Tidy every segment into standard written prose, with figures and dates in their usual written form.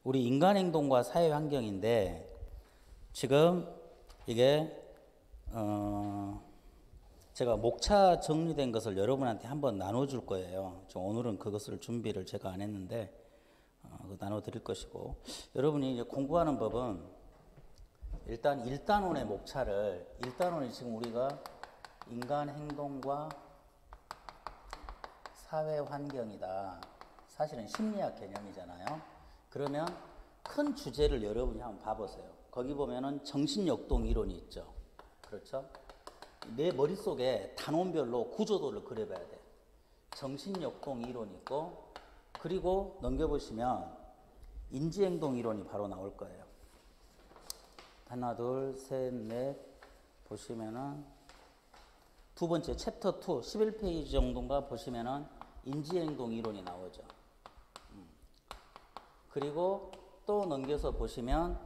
우리 인간 행동과 사회 환경인데 지금 이게 제가 목차 정리된 것을 여러분한테 한번 나눠줄 거예요. 오늘은 그것을 준비를 제가 안 했는데 나눠드릴 것이고, 여러분이 이제 공부하는 법은 일단 1단원의 목차를, 1단원이 지금 우리가 인간 행동과 사회 환경이다. 사실은 심리학 개념이잖아요. 그러면 큰 주제를 여러분이 한번 봐보세요. 거기 보면은 정신역동 이론이 있죠. 그렇죠? 내 머릿속에 단원별로 구조도를 그려봐야 돼. 정신역동 이론이 있고, 그리고 넘겨보시면 인지행동 이론이 바로 나올 거예요. 하나, 둘, 셋, 넷 보시면은 두 번째 챕터 2 11페이지 정도인가 보시면은 인지행동 이론이 나오죠. 그리고 또 넘겨서 보시면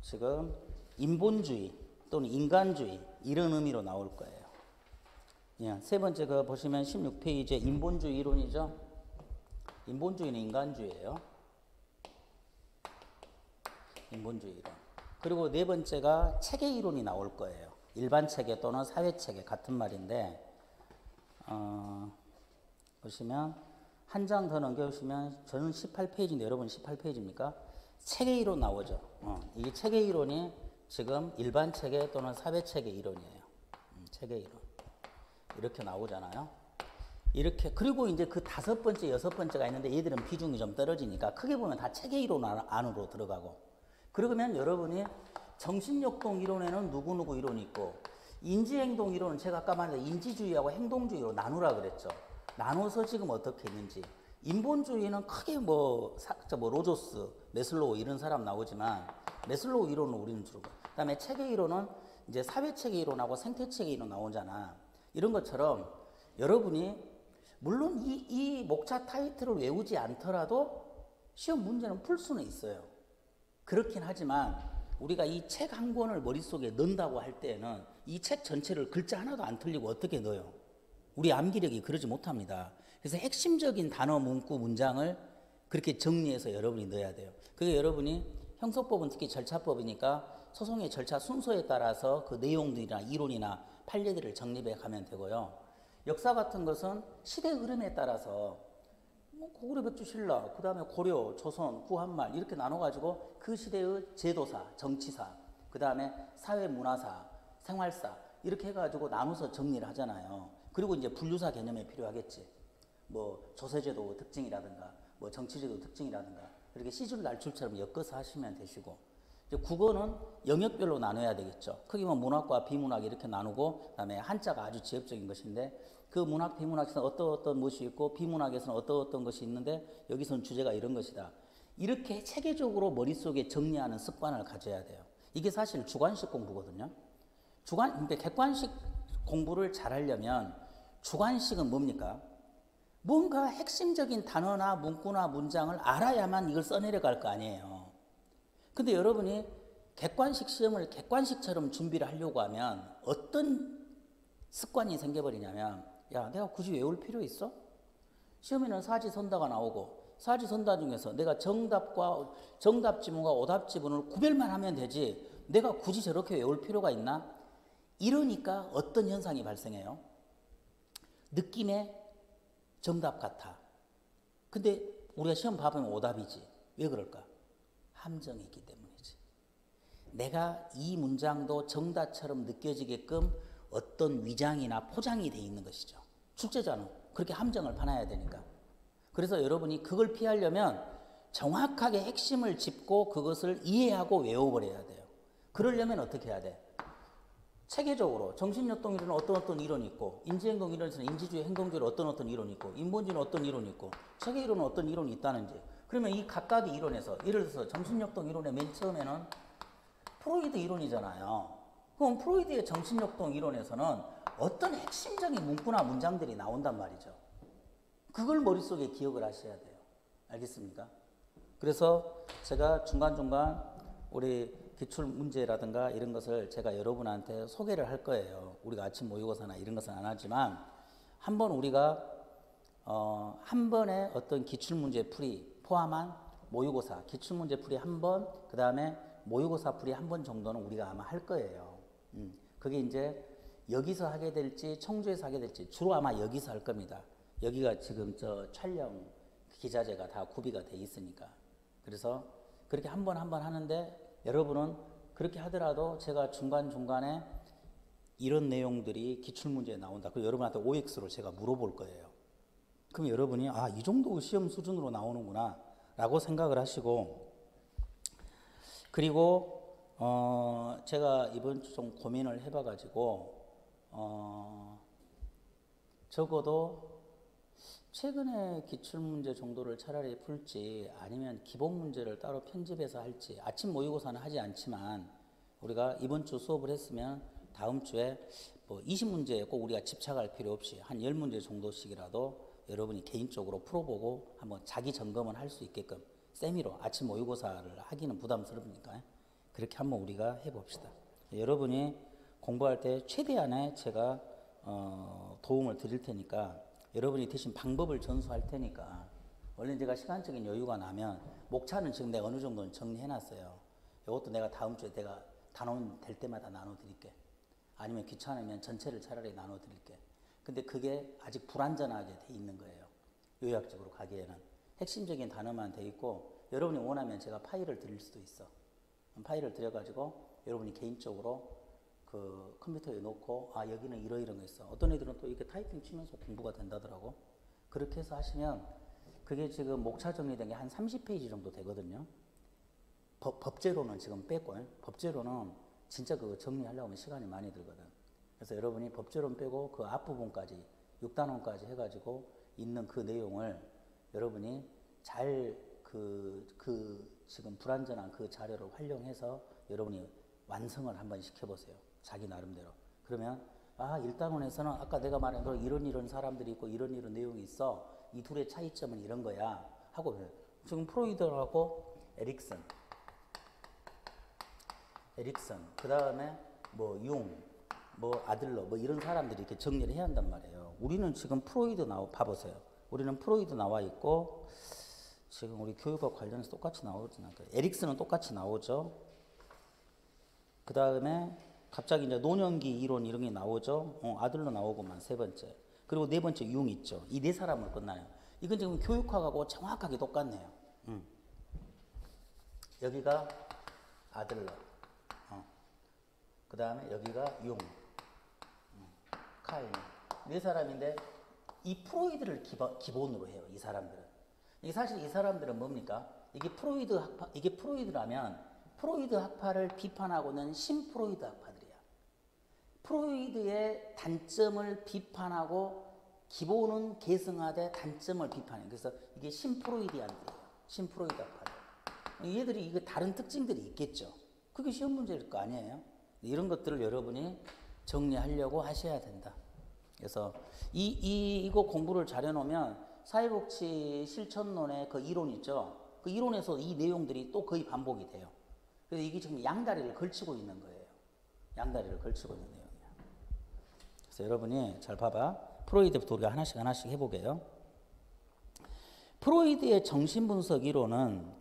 지금 인본주의 또는 인간주의 이런 의미로 나올 거예요. 예, 세 번째 거 보시면 16페이지에 인본주의 이론이죠. 인본주의는 인간주의예요. 인본주의 이론. 그리고 네 번째가 체계 이론이 나올 거예요. 일반 체계 또는 사회 체계 같은 말인데 보시면 한 장 더 넘겨보시면 저는 18페이지인데 여러분 18페이지입니까? 체계 이론 나오죠. 이 체계 이론이 지금 일반 체계 또는 사회 체계 이론이에요. 체계 이론. 이렇게 나오잖아요. 이렇게, 그리고 이제 그 다섯 번째, 여섯 번째가 있는데 얘들은 비중이 좀 떨어지니까 크게 보면 다 체계 이론 안으로 들어가고, 그러면 여러분이 정신역동 이론에는 누구누구 이론이 있고, 인지행동 이론은 제가 아까 말한 인지주의하고 행동주의로 나누라 그랬죠. 나눠서 지금 어떻게 했는지. 인본주의는 크게 로조스, 메슬로우 이런 사람 나오지만 메슬로우 이론은 우리는 주로. 그다음에 체계 이론은 이제 사회 체계 이론하고 생태 체계 이론 나오잖아. 이런 것처럼 여러분이 물론 이 목차 타이틀을 외우지 않더라도 시험 문제는 풀 수는 있어요. 그렇긴 하지만 우리가 이 책 한 권을 머릿속에 넣는다고 할 때에는 이 책 전체를 글자 하나도 안 틀리고 어떻게 넣어요? 우리 암기력이 그러지 못합니다. 그래서 핵심적인 단어, 문구, 문장을 그렇게 정리해서 여러분이 넣어야 돼요. 그게 여러분이 형소법은 특히 절차법이니까 소송의 절차 순서에 따라서 그 내용들이나 이론이나 판례들을 정립해 가면 되고요. 역사 같은 것은 시대 흐름에 따라서 고구려 백제 신라, 그 다음에 고려, 조선, 구한말 이렇게 나눠가지고 그 시대의 제도사, 정치사, 그 다음에 사회 문화사, 생활사 이렇게 해가지고 나눠서 정리를 하잖아요. 그리고 이제 분류사 개념이 필요하겠지. 조세제도 특징이라든가, 정치제도 특징이라든가, 이렇게 시줄 날출처럼 엮어서 하시면 되시고, 이제 국어는 영역별로 나눠야 되겠죠. 크게 보면 문학과 비문학 이렇게 나누고, 그 다음에 한자가 아주 지역적인 것인데, 그 문학, 비문학에서는 어떤 것이 있고, 비문학에서는 어떤 것이 있는데, 여기서는 주제가 이런 것이다. 이렇게 체계적으로 머릿속에 정리하는 습관을 가져야 돼요. 이게 사실 주관식 공부거든요. 근데 객관식 공부를 잘하려면 주관식은 뭡니까? 뭔가 핵심적인 단어나 문구나 문장을 알아야만 이걸 써내려갈 거 아니에요. 근데 여러분이 객관식 시험을 객관식처럼 준비를 하려고 하면 어떤 습관이 생겨버리냐면, 야, 내가 굳이 외울 필요 있어? 시험에는 사지선다가 나오고 사지선다 중에서 내가 정답 지문과 오답 지문을 구별만 하면 되지 내가 굳이 저렇게 외울 필요가 있나? 이러니까 어떤 현상이 발생해요? 느낌의 정답 같아. 근데 우리가 시험 봐보면 오답이지. 왜 그럴까? 함정이 있기 때문이지. 내가 이 문장도 정답처럼 느껴지게끔 어떤 위장이나 포장이 돼 있는 것이죠. 출제자는 그렇게 함정을 파놔야 되니까. 그래서 여러분이 그걸 피하려면 정확하게 핵심을 짚고 그것을 이해하고 외워버려야 돼요. 그러려면 어떻게 해야 돼? 체계적으로 정신역동 이론은 어떤 이론이 있고, 인지행동 이론에서는 인지주의 행동주의로 어떤 이론이 있고, 인본주의는 어떤 이론이 있고, 체계 이론은 어떤 이론이 있다는지. 그러면 이 각각의 이론에서, 예를 들어서 정신역동 이론의 맨 처음에는 프로이드 이론이잖아요. 그럼 프로이드의 정신역동 이론에서는 어떤 핵심적인 문구나 문장들이 나온단 말이죠. 그걸 머릿속에 기억을 하셔야 돼요. 알겠습니까? 그래서 제가 중간중간 우리 기출 문제라든가 이런 것을 제가 여러분한테 소개를 할 거예요. 우리가 아침 모의고사나 이런 것은 안 하지만 한번 우리가 한 번의 어떤 기출 문제 풀이 포함한 모의고사, 기출문제 풀이 한 번, 그 다음에 모의고사 풀이 한 번 정도는 우리가 아마 할 거예요. 그게 이제 여기서 하게 될지 청주에서 하게 될지 주로 아마 여기서 할 겁니다. 여기가 지금 저 촬영 기자재가 다 구비가 돼 있으니까. 그래서 그렇게 한 번 하는데 여러분은 그렇게 하더라도 제가 중간중간에 이런 내용들이 기출문제에 나온다. 그리고 여러분한테 OX로 제가 물어볼 거예요. 그럼 여러분이 아, 이 정도 시험 수준으로 나오는구나 라고 생각을 하시고, 그리고 제가 이번 주 좀 고민을 해봐가지고 적어도 최근에 기출문제 정도를 차라리 풀지 아니면 기본 문제를 따로 편집해서 할지, 아침 모의고사는 하지 않지만 우리가 이번 주 수업을 했으면 다음 주에 뭐 20문제에 꼭 우리가 집착할 필요 없이 한 10문제 정도씩이라도 여러분이 개인적으로 풀어보고 한번 자기 점검을 할 수 있게끔 세미로 아침 모의고사를 하기는 부담스러우니까 그렇게 한번 우리가 해봅시다. 여러분이 공부할 때 최대한의 제가 도움을 드릴 테니까 여러분이 대신 방법을 전수할 테니까, 원래 제가 시간적인 여유가 나면 목차는 지금 내가 어느 정도는 정리해놨어요. 이것도 내가 다음 주에 내가 단원 될 때마다 나눠드릴게. 아니면 귀찮으면 전체를 차라리 나눠드릴게. 근데 그게 아직 불완전하게 돼 있는 거예요. 요약적으로 가기에는 핵심적인 단어만 돼 있고, 여러분이 원하면 제가 파일을 드릴 수도 있어. 파일을 드려가지고 여러분이 개인적으로 그 컴퓨터에 놓고 아, 여기는 이런 거 있어. 어떤 애들은 또 이렇게 타이핑 치면서 공부가 된다더라고. 그렇게 해서 하시면 그게 지금 목차 정리된 게 한 30페이지 정도 되거든요. 법제로는 지금 뺐고, 법제로는 진짜 그거 정리하려고 하면 시간이 많이 들거든. 그래서 여러분이 법제로는 빼고 그 앞부분까지 6단원까지 해가지고 있는 그 내용을 여러분이 잘 지금 불완전한 그 자료를 활용해서 여러분이 완성을 한번 시켜보세요. 자기 나름대로. 그러면 아, 1단원에서는 아까 내가 말한 대로 이런 사람들이 있고 이런 내용이 있어. 이 둘의 차이점은 이런 거야 하고, 지금 프로이드하고 에릭슨, 그 다음에 뭐 융, 뭐 아들러, 뭐 이런 사람들이 이렇게 정리를 해야 한단 말이에요. 우리는 지금 프로이드 봐보세요. 우리는 프로이드 나와 있고, 지금 우리 교육과 관련해서 똑같이 나오진 않고요. 에릭슨은 똑같이 나오죠. 그 다음에 갑자기 이제 노년기 이론 이런 게 나오죠. 아들러 나오고만 세 번째. 그리고 네 번째 융 있죠. 이 네 사람으로 끝나요. 이건 지금 교육학하고 정확하게 똑같네요. 여기가 아들러. 그 다음에 여기가 융. 카일. 네 사람인데 이 프로이드를 기본으로 해요. 이 사람들은. 이게 사실 이 사람들은 뭡니까? 이게 프로이드라면 프로이드 학파를 비판하고는 신프로이드 학파들이야. 프로이드의 단점을 비판하고 기본은 계승하되 단점을 비판해. 그래서 이게 신프로이디안들이에요. 신프로이드 학파들. 얘들이 이거 다른 특징들이 있겠죠. 그게 시험 문제일 거 아니에요. 이런 것들을 여러분이 정리하려고 하셔야 된다. 그래서 이거 공부를 잘 해놓으면 사회복지 실천론의 그 이론 있죠. 그 이론에서 이 내용들이 또 거의 반복이 돼요. 그래서 이게 지금 양다리를 걸치고 있는 거예요. 양다리를 걸치고 있는 내용이야. 그래서 여러분이 잘 봐봐. 프로이드부터 우리가 하나씩 해보게요. 프로이드의 정신분석 이론은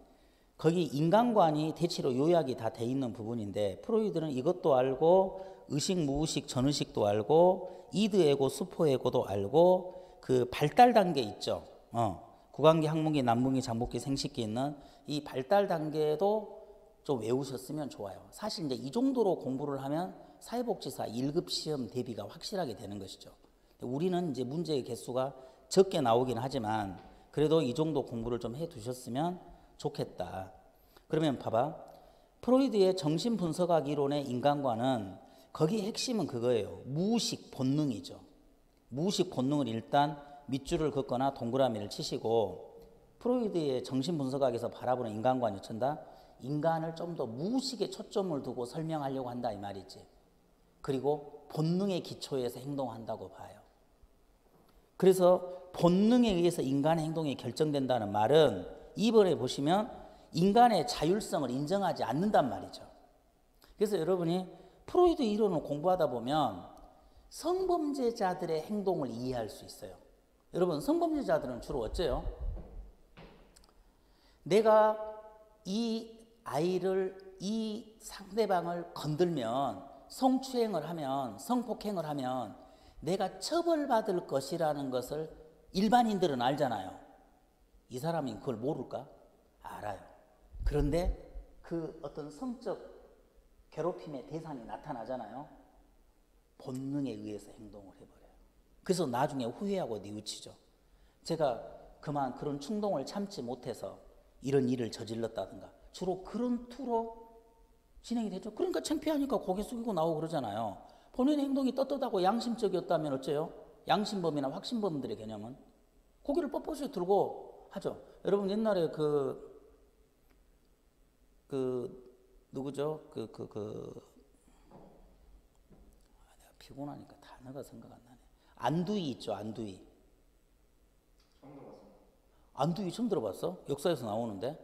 거기 인간관이 대체로 요약이 다 돼 있는 부분인데, 프로이드는 이것도 알고 의식, 무의식, 전의식도 알고 이드에고, 수포에고도 알고 그 발달 단계 있죠. 구강기, 항문기, 난문기, 장복기, 생식기 있는 이 발달 단계도 좀 외우셨으면 좋아요. 사실 이제 이 정도로 공부를 하면 사회복지사 1급 시험 대비가 확실하게 되는 것이죠. 우리는 이제 문제의 개수가 적게 나오긴 하지만 그래도 이 정도 공부를 좀 해 두셨으면 좋겠다. 그러면 봐봐. 프로이드의 정신분석학 이론의 인간관은 거기 핵심은 그거예요. 무의식 본능이죠. 무의식 본능을 일단 밑줄을 긋거나 동그라미를 치시고, 프로이드의 정신분석학에서 바라보는 인간관이 어쩐다? 인간을 좀 더 무의식에 초점을 두고 설명하려고 한다 이 말이지. 그리고 본능의 기초에서 행동한다고 봐요. 그래서 본능에 의해서 인간의 행동이 결정된다는 말은 이번에 보시면 인간의 자율성을 인정하지 않는단 말이죠. 그래서 여러분이 프로이드 이론을 공부하다 보면 성범죄자들의 행동을 이해할 수 있어요. 여러분, 성범죄자들은 주로 어째요? 내가 이 아이를, 이 상대방을 건들면, 성추행을 하면, 성폭행을 하면 내가 처벌받을 것이라는 것을 일반인들은 알잖아요. 이 사람이 그걸 모를까? 알아요. 그런데 그 어떤 성적 괴롭힘의 대상이 나타나잖아요. 본능에 의해서 행동을 해버려요. 그래서 나중에 후회하고 뉘우치죠. 제가 그만 그런 충동을 참지 못해서 이런 일을 저질렀다든가 주로 그런 투로 진행이 되죠. 그러니까 창피하니까 고개 숙이고 나오고 그러잖아요. 본인의 행동이 떳떳하고 양심적이었다면 어째요? 양심범이나 확신범들의 개념은 고개를 뻣뻣이 들고 하죠. 여러분 옛날에 누구죠? 내가 피곤하니까 단어가 생각 안 나네. 안두희 있죠, 안두희. 처음 들어봤습니다. 안두희 처음 들어봤어? 역사에서 나오는데?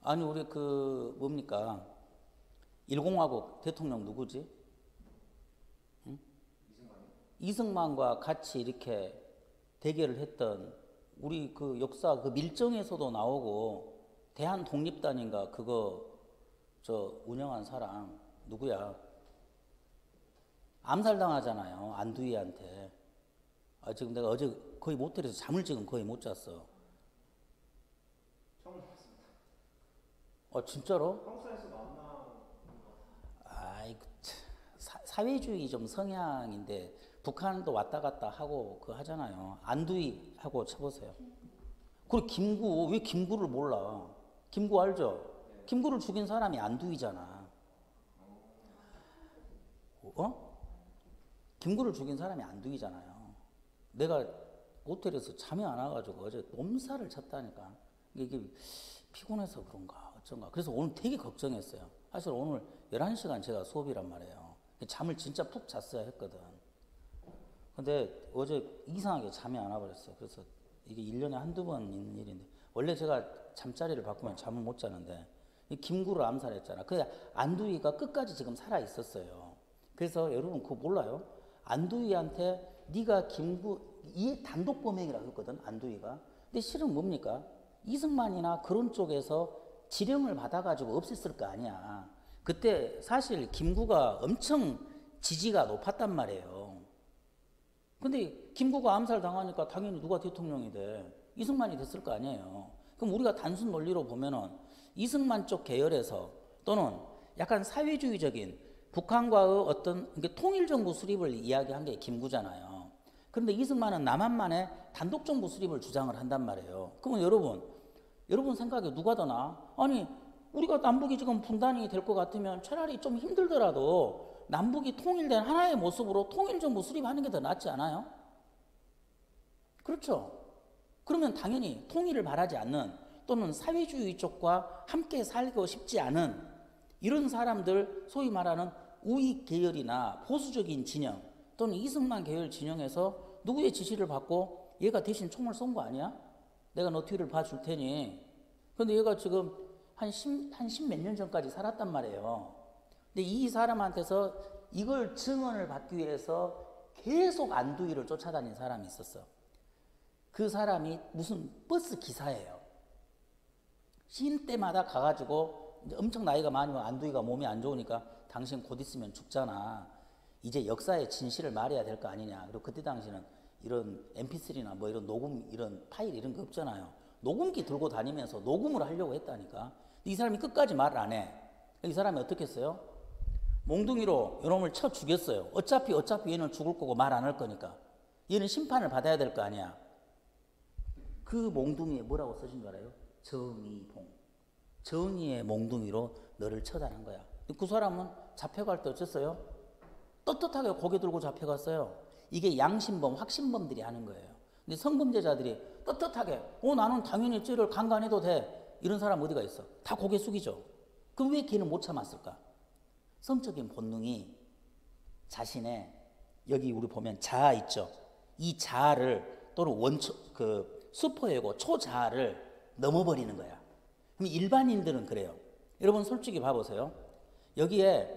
아니 우리 뭡니까? 1공화국 대통령 누구지? 응? 이승만과 같이 이렇게 대결을 했던 우리 그 역사 그 밀정에서도 나오고 대한독립단인가 그거 운영한 사람 누구야? 암살당하잖아요. 안두희한테. 지금 내가 어제 거의 모텔에서 잠을 지금 거의 못 잤어. 처음 들어봤습니다. 진짜로? 한국사에서 만나는 것 같아요. 사회주의 좀 성향인데 북한도 왔다 갔다 하고 하잖아요. 안두희 하고 쳐보세요. 그리고 김구, 왜 김구를 몰라? 김구 알죠? 네. 김구를 죽인 사람이 안두희잖아. 김구를 죽인 사람이 안두희잖아요. 내가 호텔에서 잠이 안 와가지고 어제 몸살을 쳤다니까. 이게 피곤해서 그런가 어쩐가. 그래서 오늘 되게 걱정했어요. 사실 오늘 11시간 제가 수업이란 말이에요. 잠을 진짜 푹 잤어야 했거든. 근데 어제 이상하게 잠이 안 와버렸어요. 그래서 이게 1년에 한두 번 있는 일인데 원래 제가 잠자리를 바꾸면 잠을 못 자는데 김구를 암살했잖아. 그 안두희가 끝까지 지금 살아 있었어요. 그래서 여러분 그거 몰라요? 안두희한테 네가 김구 이 단독 범행이라고 했거든. 안두희가. 근데 실은 뭡니까? 이승만이나 그런 쪽에서 지령을 받아가지고 없앴을 거 아니야. 그때 사실 김구가 엄청 지지가 높았단 말이에요. 근데 김구가 암살 당하니까 당연히 누가 대통령이 돼? 이승만이 됐을 거 아니에요. 그럼 우리가 단순 논리로 보면은 이승만 쪽 계열에서 또는 약간 사회주의적인 북한과의 어떤 통일정부 수립을 이야기한 게 김구잖아요. 그런데 이승만은 남한만의 단독정부 수립을 주장을 한단 말이에요. 그러면 여러분 생각에 누가 더 나아? 아니 우리가 남북이 지금 분단이 될 것 같으면 차라리 좀 힘들더라도 남북이 통일된 하나의 모습으로 통일정부 수립하는 게 더 낫지 않아요? 그렇죠? 그러면 당연히 통일을 바라지 않는 또는 사회주의 쪽과 함께 살고 싶지 않은 이런 사람들 소위 말하는 우익 계열이나 보수적인 진영 또는 이승만 계열 진영에서 누구의 지시를 받고 얘가 대신 총을 쏜 거 아니야? 내가 너 뒤를 봐줄 테니. 근데 얘가 지금 한 십 몇 년 전까지 살았단 말이에요. 근데 이 사람한테서 이걸 증언을 받기 위해서 계속 안두희를 쫓아다닌 사람이 있었어. 그 사람이 무슨 버스 기사예요. 쉰 때마다 가가지고 이제 엄청 나이가 많으면 안두희가 몸이 안 좋으니까 당신 곧 있으면 죽잖아. 이제 역사의 진실을 말해야 될 거 아니냐. 그리고 그때 당시는 이런 mp3나 뭐 이런 녹음 이런 파일 이런 거 없잖아요. 녹음기 들고 다니면서 녹음을 하려고 했다니까. 이 사람이 끝까지 말을 안 해. 이 사람이 어떻게 했어요? 몽둥이로 이놈을 쳐 죽였어요. 어차피 얘는 죽을 거고 말 안 할 거니까. 얘는 심판을 받아야 될 거 아니야. 그 몽둥이에 뭐라고 써진 줄 알아요? 정의봉. 정의의 몽둥이로 너를 처단한 거야. 그 사람은 잡혀갈 때 어쨌어요? 떳떳하게 고개 들고 잡혀갔어요. 이게 양심범, 확신범들이 하는 거예요. 근데 성범죄자들이 떳떳하게 나는 당연히 죄를 강간해도 돼. 이런 사람 어디가 있어? 다 고개 숙이죠. 그럼 왜 걔는 못 참았을까? 성적인 본능이 자신의 여기 우리 보면 자아 있죠. 이 자아를 또는 슈퍼에고 초자아를 넘어버리는 거야. 그럼 일반인들은 그래요. 여러분 솔직히 봐보세요. 여기에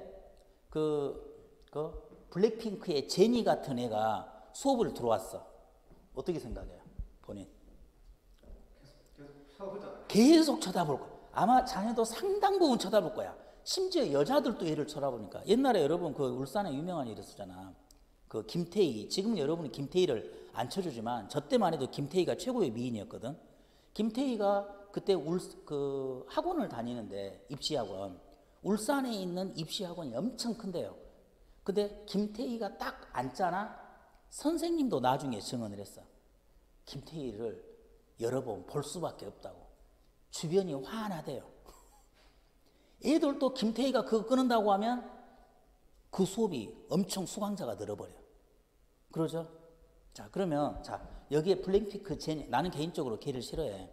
블랙핑크의 제니 같은 애가 수업을 들어왔어. 어떻게 생각해요? 본인. 계속 쳐보잖아요. 계속 쳐다볼 거야. 아마 자네도 상당 부분 쳐다볼 거야. 심지어 여자들도 얘를 쳐다보니까. 옛날에 여러분 그 울산에 유명한 일이 있었잖아. 그 김태희. 지금 여러분이 김태희를 안 쳐주지만 저 때만 해도 김태희가 최고의 미인이었거든. 김태희가 그때 그 학원을 다니는데 입시학원. 울산에 있는 입시학원이 엄청 큰데요. 근데 김태희가 딱 앉잖아. 선생님도 나중에 증언을 했어. 김태희를 여러 번 볼 수밖에 없다고. 주변이 화나대요. 애들도 김태희가 그거 끊는다고 하면 그 수업이 엄청 수강자가 늘어버려. 그러죠? 자, 그러면 자 여기에 블랙핑크 제니, 나는 개인적으로 걔를 싫어해.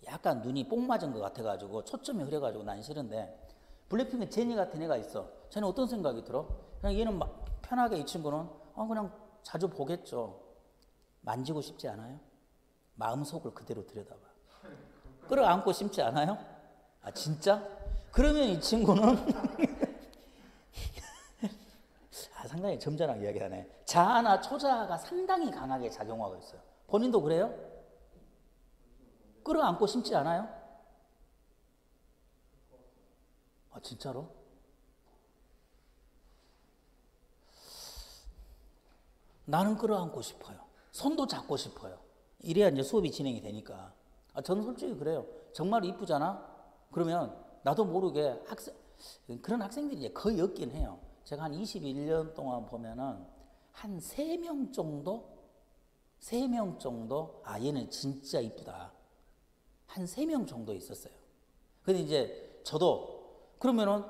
약간 눈이 뽕 맞은 것 같아가지고 초점이 흐려가지고 난 싫은데 블랙핑크 제니 같은 애가 있어. 쟤는 어떤 생각이 들어? 그냥 얘는 편하게 이 친구는 그냥 자주 보겠죠. 만지고 싶지 않아요? 마음속을 그대로 들여다봐. 끌어안고 싶지 않아요? 아 진짜? 그러면 이 친구는 상당히 점잖하게 이야기하네. 자아나 초자아가 상당히 강하게 작용하고 있어요. 본인도 그래요? 끌어안고 싶지 않아요? 아 진짜로? 나는 끌어안고 싶어요. 손도 잡고 싶어요. 이래야 이제 수업이 진행이 되니까. 저는 솔직히 그래요. 정말 이쁘잖아? 그러면 나도 모르게 그런 학생들이 이제 거의 없긴 해요. 제가 한 21년 동안 보면은 한 3명 정도? 3명 정도? 얘는 진짜 이쁘다. 한 3명 정도 있었어요. 근데 이제 저도 그러면은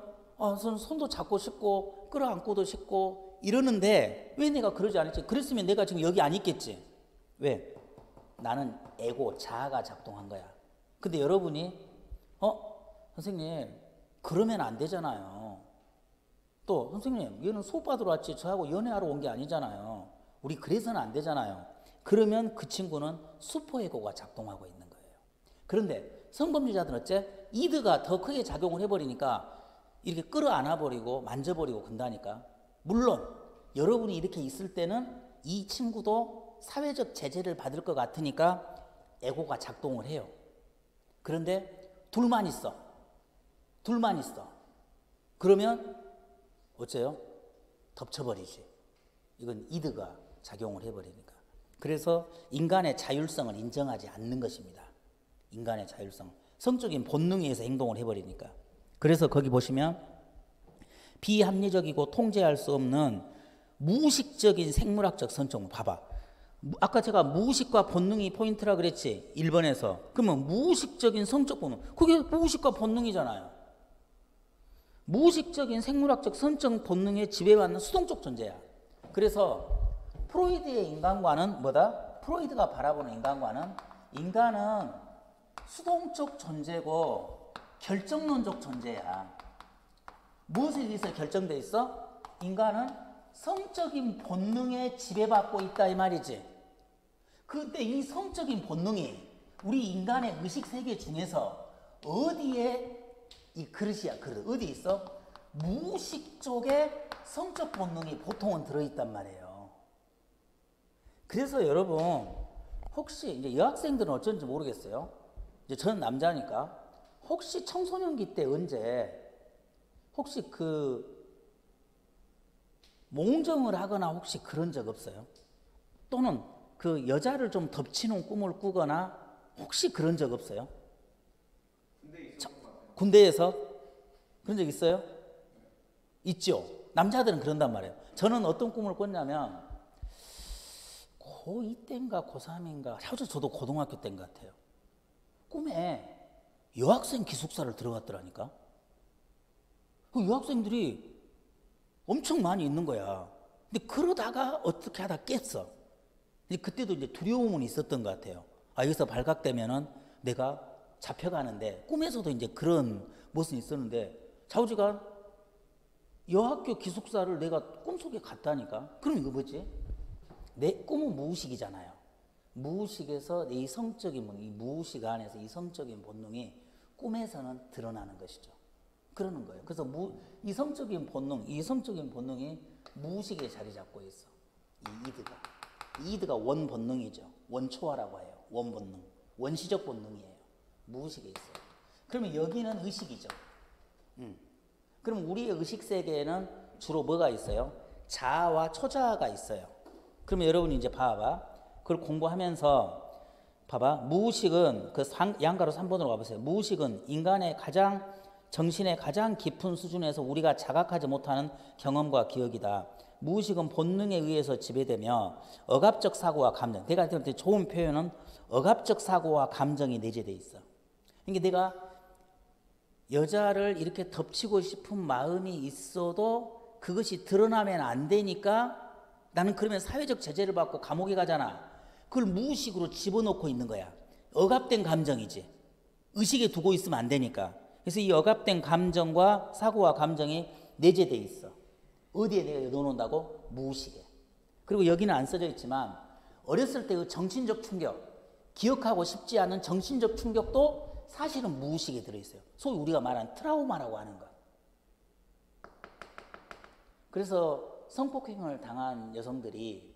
손도 잡고 싶고 끌어안고도 싶고 이러는데 왜 내가 그러지 않았지? 그랬으면 내가 지금 여기 안 있겠지. 왜? 나는 에고, 자아가 작동한 거야. 근데 여러분이 선생님 그러면 안 되잖아요. 또 선생님 얘는 수업 받으러 왔지 저하고 연애하러 온 게 아니잖아요. 우리 그래서는 안 되잖아요. 그러면 그 친구는 슈퍼에고가 작동하고 있는 거예요. 그런데 성범죄자들은 어째? 이드가 더 크게 작용을 해버리니까 이렇게 끌어안아버리고 만져버리고 근다니까. 물론 여러분이 이렇게 있을 때는 이 친구도 사회적 제재를 받을 것 같으니까 에고가 작동을 해요. 그런데 둘만 있어. 그러면 어째요? 덮쳐버리지. 이건 이드가 작용을 해버리니까. 그래서 인간의 자율성을 인정하지 않는 것입니다. 인간의 자율성. 성적인 본능에 의해서 행동을 해버리니까. 그래서 거기 보시면 비합리적이고 통제할 수 없는 무의식적인 생물학적 선정. 봐봐. 아까 제가 무의식과 본능이 포인트라 그랬지. 1번에서. 그러면 무의식적인 성적 본능. 그게 무의식과 본능이잖아요. 무의식적인 생물학적 선정 본능에 지배받는 수동적 존재야. 그래서 프로이드의 인간관은 뭐다? 프로이드가 바라보는 인간관은 인간은 수동적 존재고 결정론적 존재야. 무엇에 의해서 결정돼 있어? 인간은 성적인 본능에 지배받고 있다 이 말이지. 근데 이 성적인 본능이 우리 인간의 의식세계 중에서 어디에 이 그릇이야 그릇 어디 있어? 무의식 쪽에 성적 본능이 보통은 들어있단 말이에요. 그래서 여러분 혹시 이제 여학생들은 어쩐지 모르겠어요. 이제 저는 남자니까 혹시 청소년기 때 언제 혹시 몽정을 하거나 혹시 그런 적 없어요? 또는 그 여자를 좀 덮치는 꿈을 꾸거나 혹시 그런 적 없어요? 군대에서 그런 적 있어요? 있죠. 남자들은 그런단 말이에요. 저는 어떤 꿈을 꿨냐면 고2 때인가 고3인가 저도 고등학교 때인 것 같아요. 꿈에 여학생 기숙사를 들어갔더라니까. 그 여학생들이 엄청 많이 있는 거야. 근데 그러다가 어떻게 하다 깼어. 근데 그때도 이제 두려움은 있었던 것 같아요. 여기서 발각되면은 내가 잡혀가는데 꿈에서도 이제 그런 모습이 있었는데 좌우지간 여학교 기숙사를 내가 꿈속에 갔다니까. 그럼 이거 뭐지? 내 꿈은 무의식이잖아요. 무의식에서 내 성적인 이 무의식 안에서 이 성적인 본능이 꿈에서는 드러나는 것이죠. 그러는 거예요. 그래서 이 성적인 본능이 무의식에 자리 잡고 있어. 이 이드가 원 본능이죠. 원초화라고 해요. 원 본능. 원시적 본능이에요. 무의식에 있어요. 그러면 여기는 의식이죠. 그럼 우리의 의식 세계에는 주로 뭐가 있어요? 자아와 초자아가 있어요. 그러면 여러분이 이제 봐봐. 그걸 공부하면서 봐봐. 무의식은 그 양가로 3번으로 가보세요. 무의식은 인간의 정신의 가장 깊은 수준에서 우리가 자각하지 못하는 경험과 기억이다. 무의식은 본능에 의해서 지배되며 억압적 사고와 감정. 내가 볼 때 좋은 표현은 억압적 사고와 감정이 내재되어 있어. 그러니까 내가 여자를 이렇게 덮치고 싶은 마음이 있어도 그것이 드러나면 안 되니까 나는 그러면 사회적 제재를 받고 감옥에 가잖아. 그걸 무의식으로 집어넣고 있는 거야. 억압된 감정이지. 의식에 두고 있으면 안 되니까. 그래서 이 억압된 감정과 사고와 감정이 내재되어 있어. 어디에 내가 넣어놓는다고? 무의식에. 그리고 여기는 안 써져 있지만 어렸을 때의 정신적 충격, 기억하고 싶지 않은 정신적 충격도 사실은 무의식에 들어있어요. 소위 우리가 말하는 트라우마라고 하는 것. 그래서 성폭행을 당한 여성들이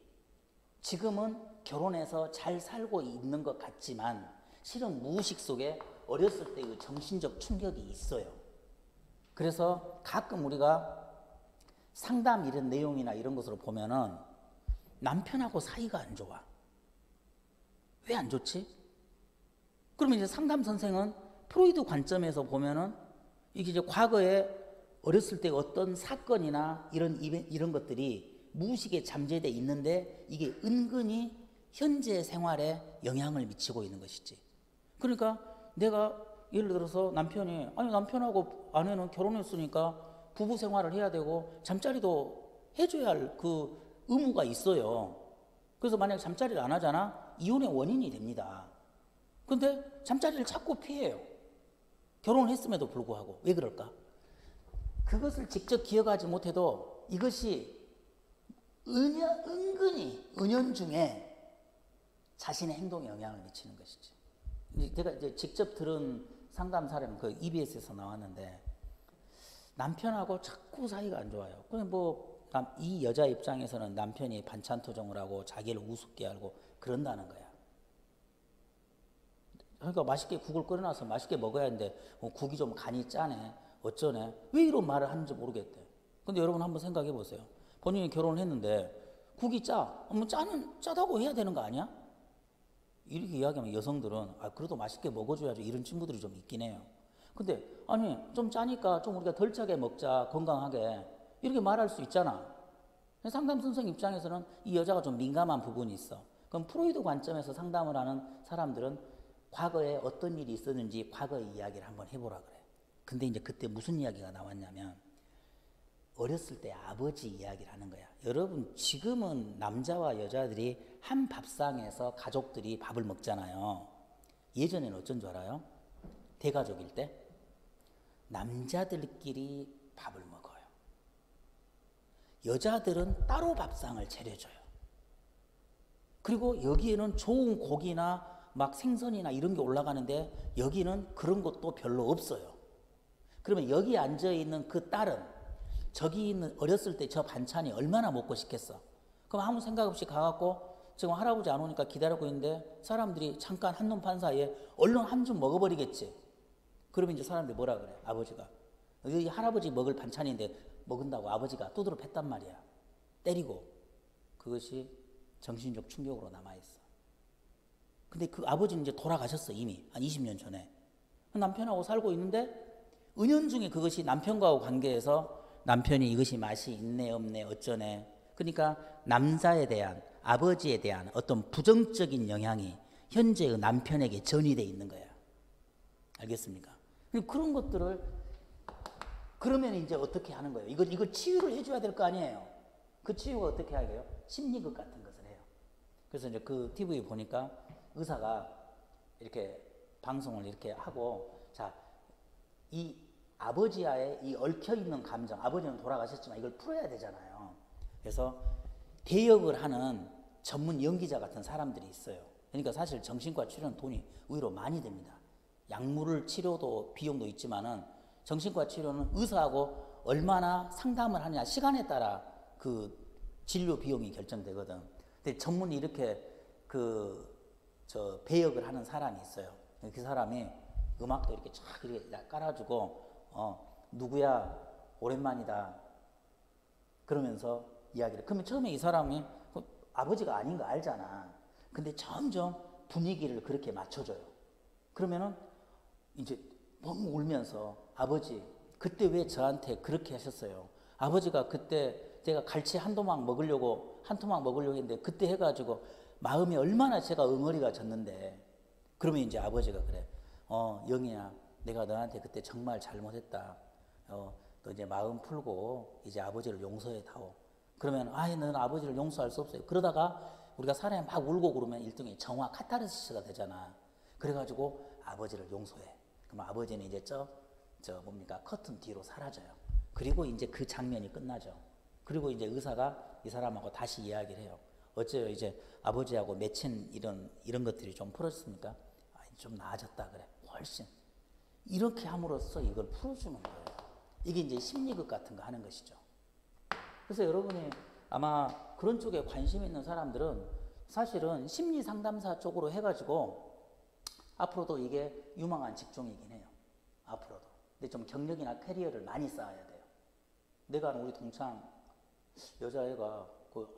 지금은 결혼해서 잘 살고 있는 것 같지만 실은 무의식 속에 어렸을 때의 정신적 충격이 있어요. 그래서 가끔 우리가 상담 이런 내용이나 이런 것으로 보면은 남편하고 사이가 안 좋아. 왜 안 좋지? 그러면 이제 상담 선생은 프로이드 관점에서 보면은 이게 이제 과거에 어렸을 때 어떤 사건이나 이런 것들이 무의식에 잠재돼 있는데 이게 은근히 현재 생활에 영향을 미치고 있는 것이지. 그러니까 내가 예를 들어서 남편하고 아내는 결혼했으니까 부부 생활을 해야 되고 잠자리도 해줘야 할 그 의무가 있어요. 그래서 만약에 잠자리를 안 하잖아? 이혼의 원인이 됩니다. 근데 잠자리를 자꾸 피해요. 결혼을 했음에도 불구하고. 왜 그럴까? 그것을 직접 기억하지 못해도 이것이 은근히 은연중에 자신의 행동에 영향을 미치는 것이지. 제가 이제 직접 들은 상담 사례는 그 EBS에서 나왔는데 남편하고 자꾸 사이가 안 좋아요. 그냥 이 여자 입장에서는 남편이 반찬 투정을 하고 자기를 우습게 알고 그런다는 거야. 그러니까 맛있게 국을 끓여놔서 맛있게 먹어야 하는데 국이 좀 간이 짜네 어쩌네 왜 이런 말을 하는지 모르겠대. 근데 여러분 한번 생각해 보세요. 본인이 결혼을 했는데 국이 짜다고 해야 되는 거 아니야? 이렇게 이야기하면 여성들은 그래도 맛있게 먹어줘야죠 이런 친구들이 좀 있긴 해요. 근데 좀 짜니까 좀 우리가 덜 짜게 먹자 건강하게 이렇게 말할 수 있잖아. 상담 선생 입장에서는 이 여자가 좀 민감한 부분이 있어. 그럼 프로이드 관점에서 상담을 하는 사람들은 과거에 어떤 일이 있었는지 과거의 이야기를 한번 해보라 그래. 근데 이제 그때 무슨 이야기가 나왔냐면 어렸을 때 아버지 이야기를 하는 거야. 여러분 지금은 남자와 여자들이 한 밥상에서 가족들이 밥을 먹잖아요. 예전에는 어쩐 줄 알아요? 대가족일 때 남자들끼리 밥을 먹어요. 여자들은 따로 밥상을 차려줘요. 그리고 여기에는 좋은 고기나 막 생선이나 이런 게 올라가는데 여기는 그런 것도 별로 없어요. 그러면 여기 앉아있는 그 딸은 저기 있는 어렸을 때 저 반찬이 얼마나 먹고 싶겠어. 그럼 아무 생각 없이 가갖고 지금 할아버지 안 오니까 기다리고 있는데 사람들이 잠깐 한눈 판 사이에 얼른 한 줌 먹어버리겠지. 그러면 이제 사람들이 뭐라 그래? 아버지가 이 할아버지 먹을 반찬인데 먹은다고 아버지가 두드러 팼단 말이야. 때리고. 그것이 정신적 충격으로 남아있어. 근데 그 아버지는 이제 돌아가셨어 이미 한 20년 전에. 남편하고 살고 있는데 은연중에 그것이 남편과의 관계에서 남편이 이것이 맛이 있네 없네 어쩌네. 그러니까 남자에 대한 아버지에 대한 어떤 부정적인 영향이 현재의 남편에게 전이돼 있는 거야. 알겠습니까? 그런 것들을 그러면 이제 어떻게 하는 거예요? 이걸 치유를 해줘야 될 거 아니에요. 그 치유가 어떻게 해야 돼요? 심리극 같은 것을 해요. 그래서 이제 그 TV 보니까 의사가 이렇게 방송을 이렇게 하고 자, 이 아버지와의 이 얽혀있는 감정, 아버지는 돌아가셨지만 이걸 풀어야 되잖아요. 그래서 대역을 하는 전문 연기자 같은 사람들이 있어요. 그러니까 사실 정신과 치료는 돈이 의외로 많이 듭니다. 약물을 치료도 비용도 있지만은 정신과 치료는 의사하고 얼마나 상담을 하느냐 시간에 따라 그 진료 비용이 결정되거든. 근데 전문 이렇게 배역을 하는 사람이 있어요. 그 사람이 음악도 이렇게 쫙 이렇게 깔아주고 누구야 오랜만이다 그러면서 이야기를. 그러면 처음에 이 사람이 아버지가 아닌 거 알잖아. 근데 점점 분위기를 그렇게 맞춰줘요. 그러면은 이제 너무 울면서 아버지 그때 왜 저한테 그렇게 하셨어요? 아버지가 그때 제가 갈치 한 토막 먹으려고 했는데 그때 해가지고 마음이 얼마나 제가 응어리가 졌는데. 그러면 이제 아버지가 그래. 영희야 내가 너한테 그때 정말 잘못했다. 너 이제 마음 풀고 이제 아버지를 용서해 다오. 그러면 너는 아버지를 용서할 수 없어요. 그러다가 우리가 사람이 막 울고 그러면 일종의 정화 카타르시스가 되잖아. 그래가지고 아버지를 용서해. 그럼 아버지는 이제 커튼 뒤로 사라져요. 그리고 이제 그 장면이 끝나죠. 그리고 이제 의사가 이 사람하고 다시 이야기를 해요. 어째요? 이제 아버지하고 맺힌 이런 것들이 좀 풀었습니까? 좀 나아졌다 그래. 훨씬. 이렇게 함으로써 이걸 풀어주는 거예요. 이게 이제 심리극 같은 거 하는 것이죠. 그래서 여러분이 아마 그런 쪽에 관심 있는 사람들은 사실은 심리 상담사 쪽으로 해가지고 앞으로도 이게 유망한 직종이긴 해요. 앞으로도. 근데 좀 경력이나 캐리어를 많이 쌓아야 돼요. 내가 아는 우리 동창 여자애가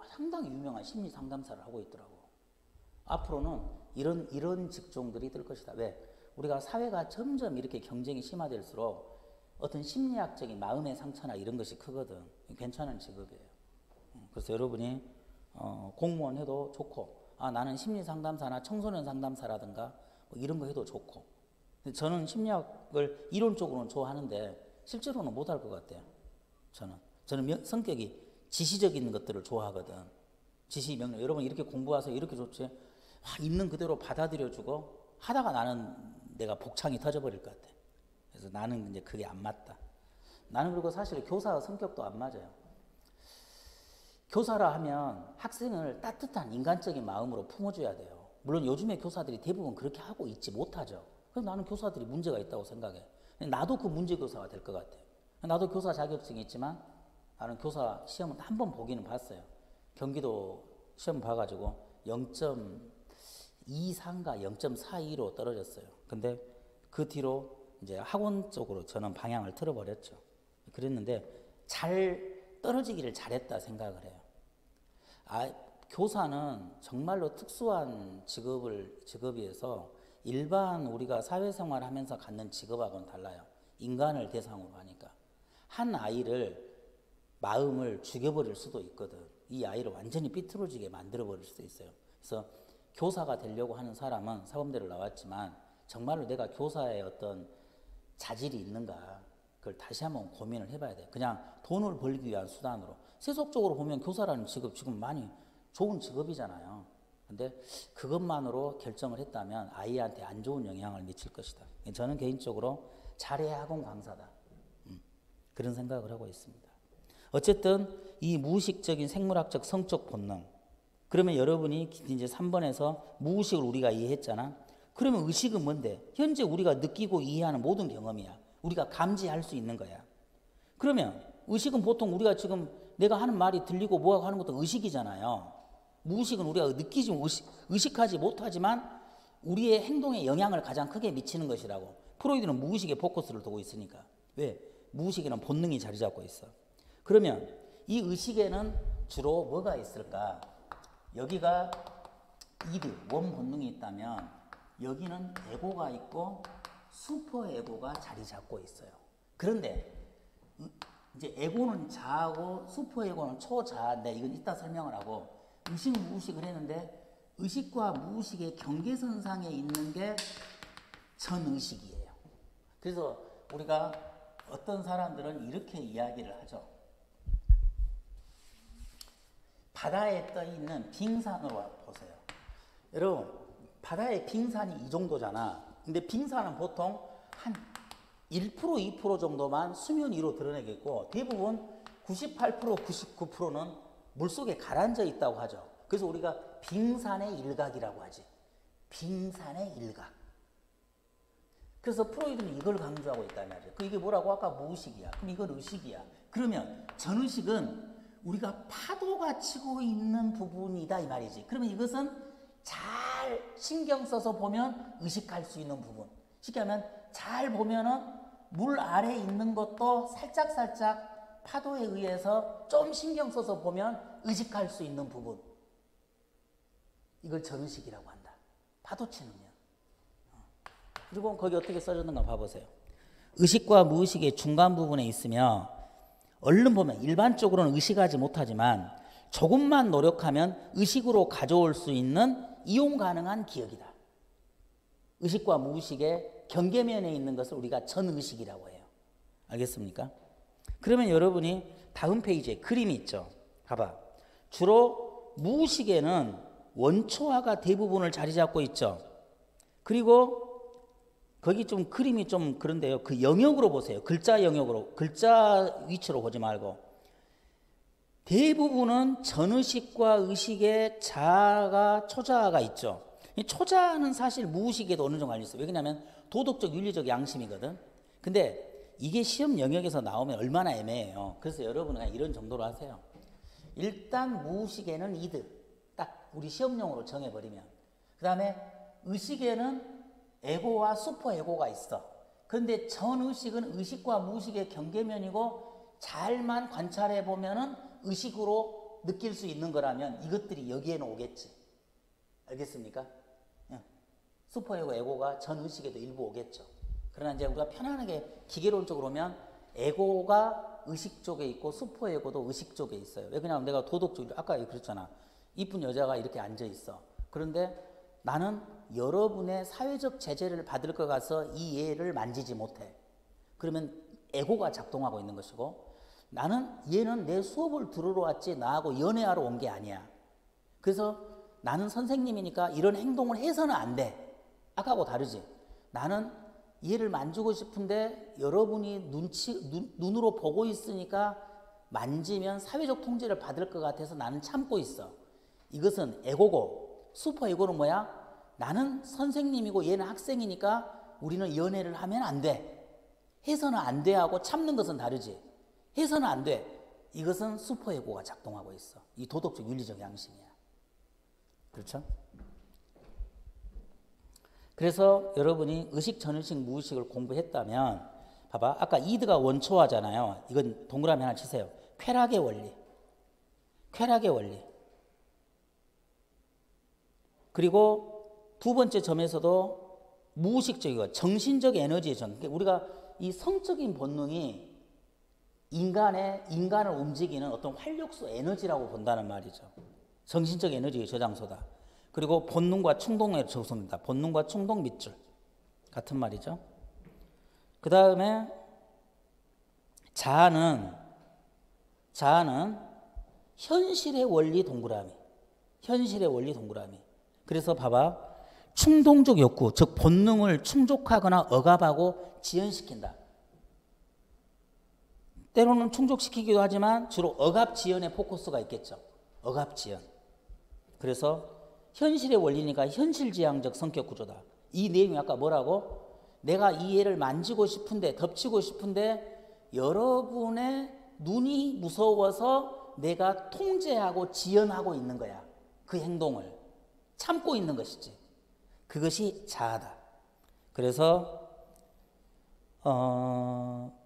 상당히 유명한 심리 상담사를 하고 있더라고. 앞으로는 이런 직종들이 뜰 것이다. 왜? 우리가 사회가 점점 이렇게 경쟁이 심화될수록 어떤 심리학적인 마음의 상처나 이런 것이 크거든. 괜찮은 직업이에요. 그래서 여러분이 공무원 해도 좋고, 나는 심리 상담사나 청소년 상담사라든가 뭐 이런 거 해도 좋고. 근데 저는 심리학을 이론적으로는 좋아하는데 실제로는 못할 것 같아요. 저는 성격이 지시적인 것들을 좋아하거든. 지시 명령. 여러분 이렇게 공부하세요. 이렇게 좋지. 있는 그대로 받아들여주고 하다가 나는 내가 복창이 터져버릴 것 같아. 그래서 나는 이제 그게 안 맞다. 나는 그리고 사실 교사 성격도 안 맞아요. 교사라 하면 학생을 따뜻한 인간적인 마음으로 품어줘야 돼요. 물론 요즘에 교사들이 대부분 그렇게 하고 있지 못하죠. 그래서 나는 교사들이 문제가 있다고 생각해. 나도 그 문제 교사가 될 것 같아. 나도 교사 자격증이 있지만 나는 교사 시험은 한 번 보기는 봤어요. 경기도 시험 봐가지고 0.24인가 0.42로 떨어졌어요. 근데 그 뒤로 이제 학원 쪽으로 저는 방향을 틀어버렸죠. 그랬는데 잘 떨어지기를 잘했다 생각을 해요. 교사는 정말로 특수한 직업이어서 일반 우리가 사회생활 하면서 갖는 직업하고는 달라요. 인간을 대상으로 하니까. 한 아이를 마음을 죽여버릴 수도 있거든. 이 아이를 완전히 삐뚤어지게 만들어버릴 수도 있어요. 그래서 교사가 되려고 하는 사람은 사범대를 나왔지만 정말로 내가 교사의 어떤 자질이 있는가 그걸 다시 한번 고민을 해봐야 돼요. 그냥 돈을 벌기 위한 수단으로. 세속적으로 보면 교사라는 직업 지금 많이 좋은 직업이잖아요. 근데 그것만으로 결정을 했다면 아이한테 안 좋은 영향을 미칠 것이다. 저는 개인적으로 잘해야 학원 강사다. 그런 생각을 하고 있습니다. 어쨌든 이 무의식적인 생물학적 성적 본능. 그러면 여러분이 이제 3번에서 무의식을 우리가 이해했잖아. 그러면 의식은 뭔데? 현재 우리가 느끼고 이해하는 모든 경험이야. 우리가 감지할 수 있는 거야. 그러면 의식은 보통 우리가 지금 내가 하는 말이 들리고 뭐하고 하는 것도 의식이잖아요. 무의식은 우리가 느끼지 의식하지 못하지만 우리의 행동에 영향을 가장 크게 미치는 것이라고. 프로이드는 무의식에 포커스를 두고 있으니까. 왜? 무의식에는 본능이 자리 잡고 있어. 그러면 이 의식에는 주로 뭐가 있을까? 여기가 이드, 원 본능이 있다면 여기는 에고가 있고 슈퍼 에고가 자리 잡고 있어요. 그런데 이제 에고는 자하고 슈퍼 에고는 초자인데 이건 이따 설명을 하고 의식, 무의식을 했는데 의식과 무의식의 경계선상에 있는 게 전의식이에요. 그래서 우리가 어떤 사람들은 이렇게 이야기를 하죠. 바다에 떠 있는 빙산으로 보세요. 여러분, 바다의 빙산이 이 정도잖아. 근데 빙산은 보통 한 1%, 2% 정도만 수면 위로 드러내겠고 대부분 98%, 99%는 물속에 가라앉아 있다고 하죠. 그래서 우리가 빙산의 일각이라고 하지. 빙산의 일각. 그래서 프로이드는 이걸 강조하고 있단 말이에요. 이게 뭐라고? 아까 무의식이야. 그럼 이건 의식이야. 그러면 전의식은 우리가 파도가 치고 있는 부분이다 이 말이지. 그러면 이것은 잘 신경 써서 보면 의식할 수 있는 부분. 쉽게 하면 잘 보면은 물 아래에 있는 것도 살짝살짝 파도에 의해서 좀 신경 써서 보면 의식할 수 있는 부분. 이걸 전의식이라고 한다. 파도 치는 면. 그리고 거기 어떻게 써졌는가 봐보세요. 의식과 무의식의 중간 부분에 있으며 얼른 보면 일반적으로는 의식하지 못하지만 조금만 노력하면 의식으로 가져올 수 있는 이용 가능한 기억이다. 의식과 무의식의 경계면에 있는 것을 우리가 전의식이라고 해요. 알겠습니까? 그러면 여러분이 다음 페이지에 그림이 있죠. 봐봐. 주로 무의식에는 원초화가 대부분을 자리 잡고 있죠. 그리고 거기 좀 그림이 좀 그런데요. 그 영역으로 보세요. 글자 영역으로. 글자 위치로 보지 말고. 대부분은 전의식과 의식의 자아가 초자아가 있죠. 이 초자아는 사실 무의식에도 어느 정도 알려 있어요. 왜냐하면 도덕적 윤리적 양심이거든. 근데 이게 시험 영역에서 나오면 얼마나 애매해요. 그래서 여러분은 그냥 이런 정도로 하세요. 일단 무의식에는 이드. 딱 우리 시험용으로 정해버리면. 그 다음에 의식에는 에고와 슈퍼에고가 있어. 그런데 전의식은 의식과 무의식의 경계면이고 잘만 관찰해 보면은 의식으로 느낄 수 있는 거라면 이것들이 여기에는 오겠지. 알겠습니까? 슈퍼에고, 에고가 전의식에도 일부 오겠죠. 그러나 이제 우리가 편안하게 기계론적으로 보면 에고가 의식 쪽에 있고 슈퍼에고도 의식 쪽에 있어요. 왜 그냥 내가 도덕적으로 아까 그랬잖아. 이쁜 여자가 이렇게 앉아 있어. 그런데 나는 여러분의 사회적 제재를 받을 것 같아서 이 얘를 만지지 못해. 그러면 에고가 작동하고 있는 것이고 나는 얘는 내 수업을 들으러 왔지 나하고 연애하러 온 게 아니야. 그래서 나는 선생님이니까 이런 행동을 해서는 안 돼. 아까하고 다르지. 나는 얘를 만지고 싶은데 여러분이 눈으로 보고 있으니까 만지면 사회적 통제를 받을 것 같아서 나는 참고 있어. 이것은 에고고 슈퍼에고는 뭐야? 나는 선생님이고 얘는 학생이니까 우리는 연애를 하면 안 돼. 해서는 안 돼 하고 참는 것은 다르지. 해서는 안 돼. 이것은 슈퍼에고가 작동하고 있어. 이 도덕적 윤리적 양심이야. 그렇죠? 그래서 여러분이 의식, 전의식, 무의식을 공부했다면 봐봐. 아까 이드가 원초화잖아요. 이건 동그라미 하나 치세요. 쾌락의 원리. 쾌락의 원리. 그리고 두 번째 점에서도 무의식적이고 정신적 에너지의 전. 우리가 이 성적인 본능이 인간을 움직이는 어떤 활력소 에너지라고 본다는 말이죠. 정신적 에너지의 저장소다. 그리고 본능과 충동에 조성된다. 본능과 충동 밑줄 같은 말이죠. 그 다음에 자아는 현실의 원리 동그라미. 현실의 원리 동그라미. 그래서 봐봐. 충동적 욕구, 즉 본능을 충족하거나 억압하고 지연시킨다. 때로는 충족시키기도 하지만 주로 억압 지연에 포커스가 있겠죠. 억압 지연. 그래서 현실의 원리니까 현실지향적 성격 구조다. 이 내용이 아까 뭐라고? 내가 이 애를 만지고 싶은데 덮치고 싶은데 여러분의 눈이 무서워서 내가 통제하고 지연하고 있는 거야. 그 행동을 참고 있는 것이지. 그것이 자아다. 그래서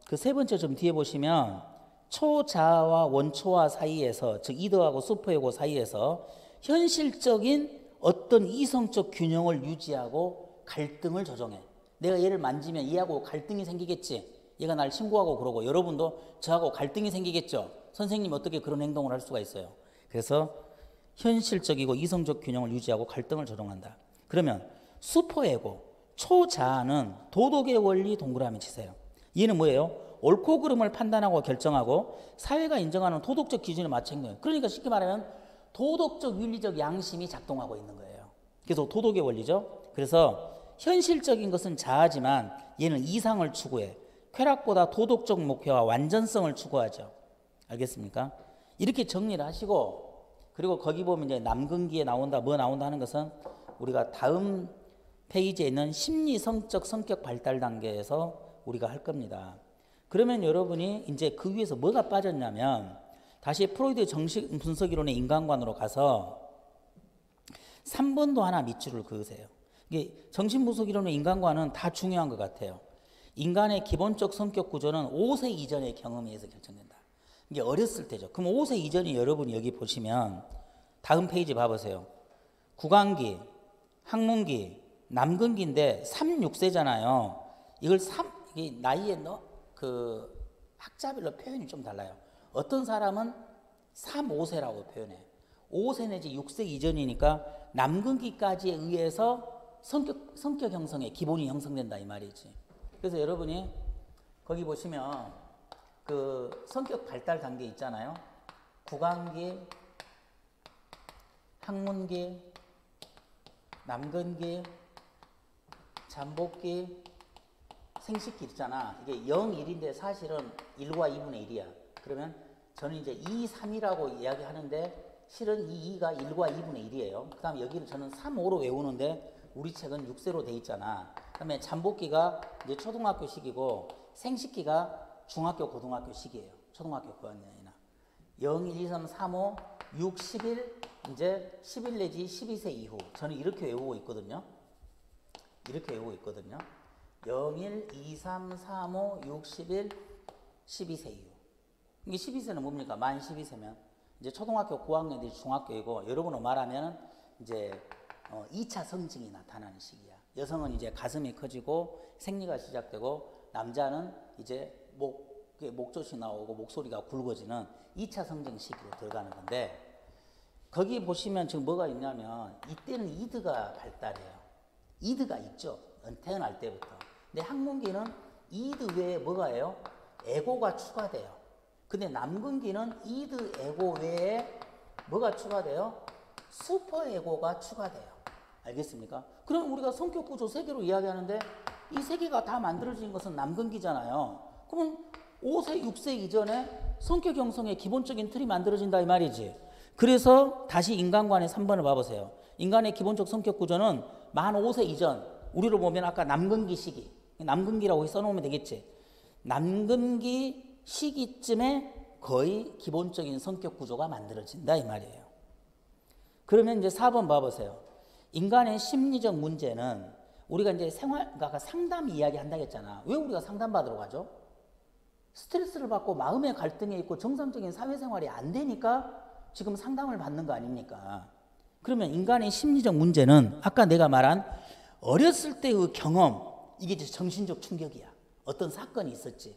그 세 번째 좀 뒤에 보시면 초자아와 원초화 사이에서, 즉 이더하고 슈퍼에고 사이에서 현실적인 어떤 이성적 균형을 유지하고 갈등을 조정해. 내가 얘를 만지면 얘하고 갈등이 생기겠지. 얘가 날 친구하고 그러고 여러분도 저하고 갈등이 생기겠죠. 선생님이 어떻게 그런 행동을 할 수가 있어요. 그래서 현실적이고 이성적 균형을 유지하고 갈등을 조정한다. 그러면 슈퍼에고, 초자아는 도덕의 원리 동그라미 치세요. 얘는 뭐예요? 옳고 그름을 판단하고 결정하고 사회가 인정하는 도덕적 기준에 맞춰 행동해요. 그러니까 쉽게 말하면 도덕적 윤리적 양심이 작동하고 있는 거예요. 그래서 도덕의 원리죠. 그래서 현실적인 것은 자아지만 얘는 이상을 추구해. 쾌락보다 도덕적 목표와 완전성을 추구하죠. 알겠습니까? 이렇게 정리를 하시고, 그리고 거기 보면 이제 남근기에 나온다, 뭐 나온다 하는 것은 우리가 다음 페이지에 있는 심리성적 성격 발달 단계에서 우리가 할 겁니다. 그러면 여러분이 이제 그 위에서 뭐가 빠졌냐면 다시 프로이드 정식 분석 이론의 인간관으로 가서 3번도 하나 밑줄을 그으세요. 이게 정신분석 이론의 인간과는 다 중요한 것 같아요. 인간의 기본적 성격 구조는 5세 이전의 경험에 의해서 결정된다. 이게 어렸을 때죠. 그럼 5세 이전이 여러분이 여기 보시면 다음 페이지 봐보세요. 구강기, 학문기, 남근기인데 3, 6세잖아요. 이걸 이게 나이에 그 학자별로 표현이 좀 달라요. 어떤 사람은 3, 5세라고 표현해요. 5세 내지 6세 이전이니까 남근기까지에 의해서 성격 형성의 기본이 형성된다 이 말이지. 그래서 여러분이 거기 보시면 그 성격 발달 단계 있잖아요. 구강기, 학문기, 남근기, 잠복기, 생식기 있잖아. 이게 0, 1인데 사실은 1과 2분의 1이야. 그러면 저는 이제 2, 3이라고 이야기하는데 실은 이 2가 1과 2분의 1이에요. 그 다음에 여기는 저는 3, 5로 외우는데 우리 책은 6세로 돼 있잖아. 그 다음에 잠복기가 이제 초등학교 시기고 생식기가 중학교, 고등학교 시기예요. 초등학교 고학년이나. 0, 1, 2, 3, 4, 5, 6, 11, 이제 11 내지 12세 이후. 저는 이렇게 외우고 있거든요. 이렇게 외우고 있거든요. 0, 1, 2, 3, 4, 5, 6, 11, 12세 이후. 이게 12세는 뭡니까? 만 12세면 이제 초등학교 고학년들이 중학교이고 여러분으로 말하면 이제 2차 성징이 나타나는 시기야. 여성은 이제 가슴이 커지고 생리가 시작되고 남자는 이제 목젖이 나오고 목소리가 굵어지는 2차 성징 시기로 들어가는 건데 거기 보시면 지금 뭐가 있냐면 이때는 이드가 발달해요. 이드가 있죠. 태어날 때부터. 근데 학문기는 이드 외에 뭐가 해요? 에고가 추가돼요. 근데 남근기는 이드 에고 외에 뭐가 추가돼요? 슈퍼 에고가 추가돼요. 알겠습니까? 그럼 우리가 성격 구조 3개로 이야기하는데 이 3개가 다 만들어진 것은 남근기잖아요. 그러면 5세, 6세 이전에 성격 형성의 기본적인 틀이 만들어진다 이 말이지. 그래서 다시 인간관의 3번을 봐보세요. 인간의 기본적 성격 구조는 만 5세 이전, 우리로 보면 아까 남근기 시기, 남근기라고 써놓으면 되겠지. 남근기 시기쯤에 거의 기본적인 성격 구조가 만들어진다 이 말이에요. 그러면 이제 4번 봐보세요. 인간의 심리적 문제는 우리가 이제 그러니까 상담 이야기 한다고 했잖아. 왜 우리가 상담 받으러 가죠? 스트레스를 받고 마음의 갈등이 있고 정상적인 사회생활이 안 되니까 지금 상담을 받는 거 아닙니까? 그러면 인간의 심리적 문제는 아까 내가 말한 어렸을 때의 경험, 이게 이제 정신적 충격이야. 어떤 사건이 있었지.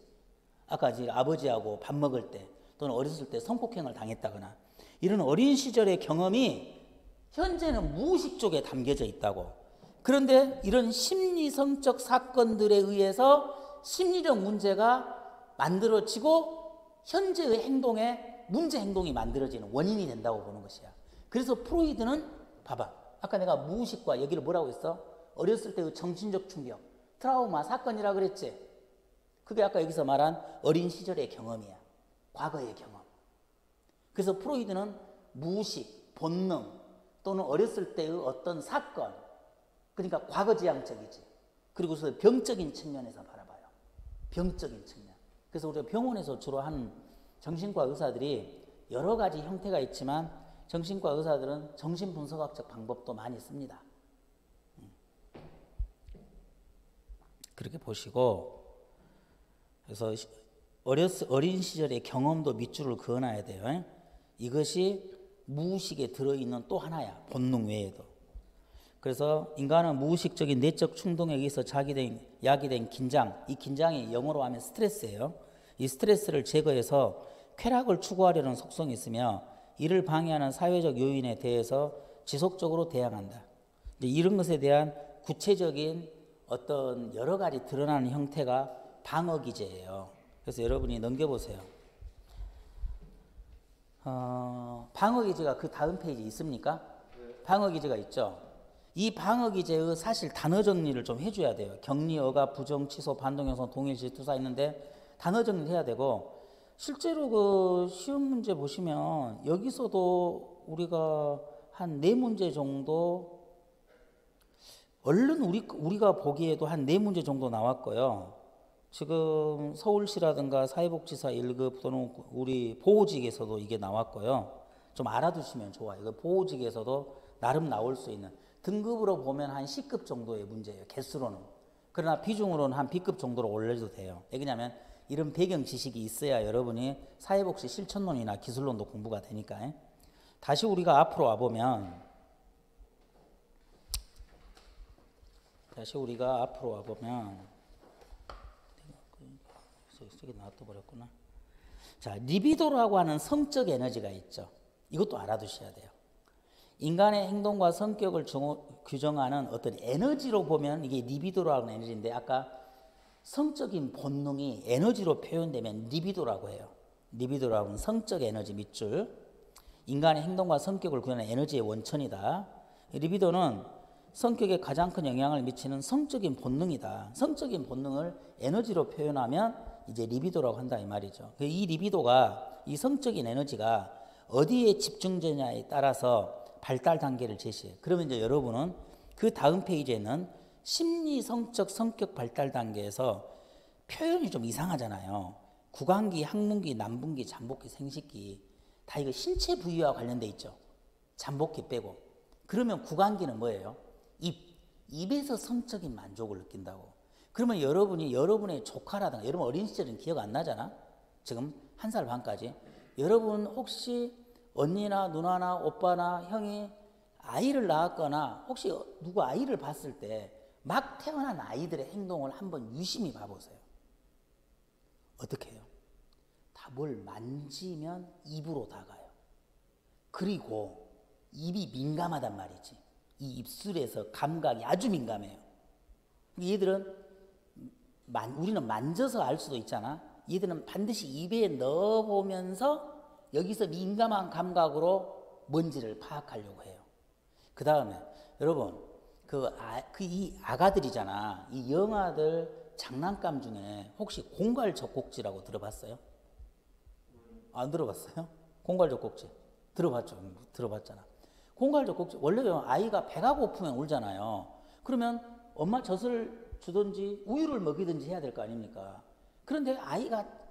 아까 이제 아버지하고 밥 먹을 때 또는 어렸을 때 성폭행을 당했다거나 이런 어린 시절의 경험이 현재는 무의식 쪽에 담겨져 있다고. 그런데 이런 심리성적 사건들에 의해서 심리적 문제가 만들어지고 현재의 행동에 문제 행동이 만들어지는 원인이 된다고 보는 것이야. 그래서 프로이드는 봐봐. 아까 내가 무의식과 여기를 뭐라고 했어? 어렸을 때의 정신적 충격, 트라우마 사건이라 그랬지. 그게 아까 여기서 말한 어린 시절의 경험이야. 과거의 경험. 그래서 프로이드는 무의식, 본능 또는 어렸을 때의 어떤 사건, 그러니까 과거지향적이지. 그리고서 병적인 측면에서 바라봐요. 병적인 측면. 그래서 우리가 병원에서 주로 하는 정신과 의사들이 여러 가지 형태가 있지만 정신과 의사들은 정신분석학적 방법도 많이 씁니다. 그렇게 보시고, 그래서 어린 시절의 경험도 밑줄을 그어놔야 돼요. 이것이 무의식에 들어있는 또 하나야. 본능 외에도. 그래서 인간은 무의식적인 내적 충동에 의해서 야기된 긴장, 이 긴장이 영어로 하면 스트레스예요. 이 스트레스를 제거해서 쾌락을 추구하려는 속성이 있으며 이를 방해하는 사회적 요인에 대해서 지속적으로 대항한다. 이런 것에 대한 구체적인 어떤 여러 가지 드러나는 형태가 방어기제예요. 그래서 여러분이 넘겨보세요. 방어기제가 그 다음 페이지 있습니까? 방어기제가 있죠. 이 방어기제의 사실 단어 정리를 좀 해줘야 돼요. 격리, 어가, 부정, 취소, 반동형성, 동일시, 투사 있는데 단어 정리를 해야 되고 실제로 그 시험 문제 보시면 여기서도 우리가 한 4문제 정도 얼른 우리가 보기에도 한 4문제 정도 나왔고요. 지금 서울시라든가 사회복지사 1급 또는 우리 보호직에서도 이게 나왔고요. 좀 알아두시면 좋아요. 보호직에서도 나름 나올 수 있는 등급으로 보면 한 C급 정도의 문제예요. 개수로는. 그러나 비중으로는 한 B급 정도로 올려도 돼요. 왜냐하면 이런 배경 지식이 있어야 여러분이 사회복지 실천론이나 기술론도 공부가 되니까. 다시 우리가 앞으로 와보면 쓰게 놔둬버렸구나. 자, 리비도라고 하는 성적 에너지가 있죠. 이것도 알아두셔야 돼요. 인간의 행동과 성격을 규정하는 어떤 에너지로 보면 이게 리비도라고 하는 에너지인데, 아까 성적인 본능이 에너지로 표현되면 리비도라고 해요. 리비도라고 하는 성적 에너지 밑줄. 인간의 행동과 성격을 구현하는 에너지의 원천이다. 리비도는 성격에 가장 큰 영향을 미치는 성적인 본능이다. 성적인 본능을 에너지로 표현하면 이제 리비도라고 한다 이 말이죠. 이 리비도가, 이 성적인 에너지가 어디에 집중되냐에 따라서 발달 단계를 제시해요. 그러면 이제 여러분은 그 다음 페이지에는 심리 성적 성격 발달 단계에서 표현이 좀 이상하잖아요. 구강기, 항문기, 남분기, 잠복기, 생식기 다 이거 신체 부위와 관련돼 있죠. 잠복기 빼고. 그러면 구강기는 뭐예요? 입에서 성적인 만족을 느낀다고. 그러면 여러분이 여러분의 조카라든가, 여러분 어린 시절은 기억 안 나잖아. 지금 1살 반까지. 여러분 혹시 언니나 누나나 오빠나 형이 아이를 낳았거나 혹시 누구 아이를 봤을 때 막 태어난 아이들의 행동을 한번 유심히 봐보세요. 어떻게 해요? 다 뭘 만지면 입으로 다가요. 그리고 입이 민감하단 말이지. 이 입술에서 감각이 아주 민감해요. 얘들은 우리는 만져서 알 수도 있잖아. 얘들은 반드시 입에 넣어보면서 여기서 민감한 감각으로 뭔지를 파악하려고 해요. 그 다음에 여러분 이 아가들이잖아. 이 영아들 장난감 중에 혹시 공갈젖꼭지라고 들어봤어요? 안 들어봤어요? 공갈젖꼭지 들어봤죠? 들어봤잖아. 공갈젖꼭지 원래 아이가 배가 고프면 울잖아요. 그러면 엄마 젖을 주든지 우유를 먹이든지 해야 될 거 아닙니까? 그런데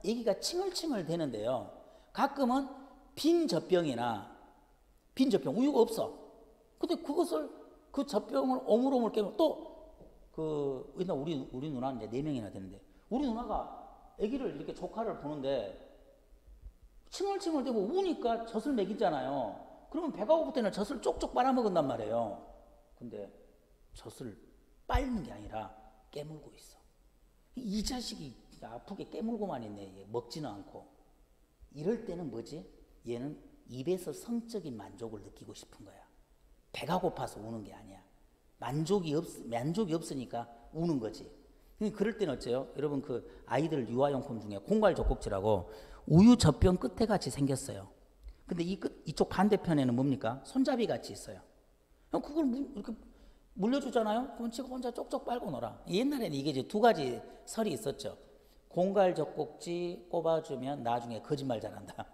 애기가 칭얼칭얼 대는데요. 가끔은 빈 젖병 우유가 없어. 근데 그 젖병을 오물오물 깨면 일단 우리 누나는 이제 4명이나 되는데, 우리 누나가 아기를 이렇게 조카를 보는데 칭얼칭얼 대고 우니까 젖을 먹이잖아요. 그러면 배가 고플 때는 젖을 쪽쪽 빨아먹은단 말이에요. 근데 젖을 빨는 게 아니라 깨물고 있어. 이 자식이 아프게 깨물고만 있네. 먹지는 않고. 이럴 때는 뭐지? 얘는 입에서 성적인 만족을 느끼고 싶은 거야. 배가 고파서 우는 게 아니야. 만족이 없으니까 우는 거지. 그럴 때는 어째요? 여러분 그 아이들 유아용품 중에 공갈젖꼭지라고 우유 젖병 끝에 같이 생겼어요. 근데 이쪽 반대편에는 뭡니까? 손잡이 같이 있어요. 그걸 이렇게 물려주잖아요? 그럼 지가 혼자 쪽쪽 빨고 놀아. 옛날에는 이게 이제 2가지 설이 있었죠. 공갈젖꼭지 꼽아주면 나중에 거짓말 잘한다.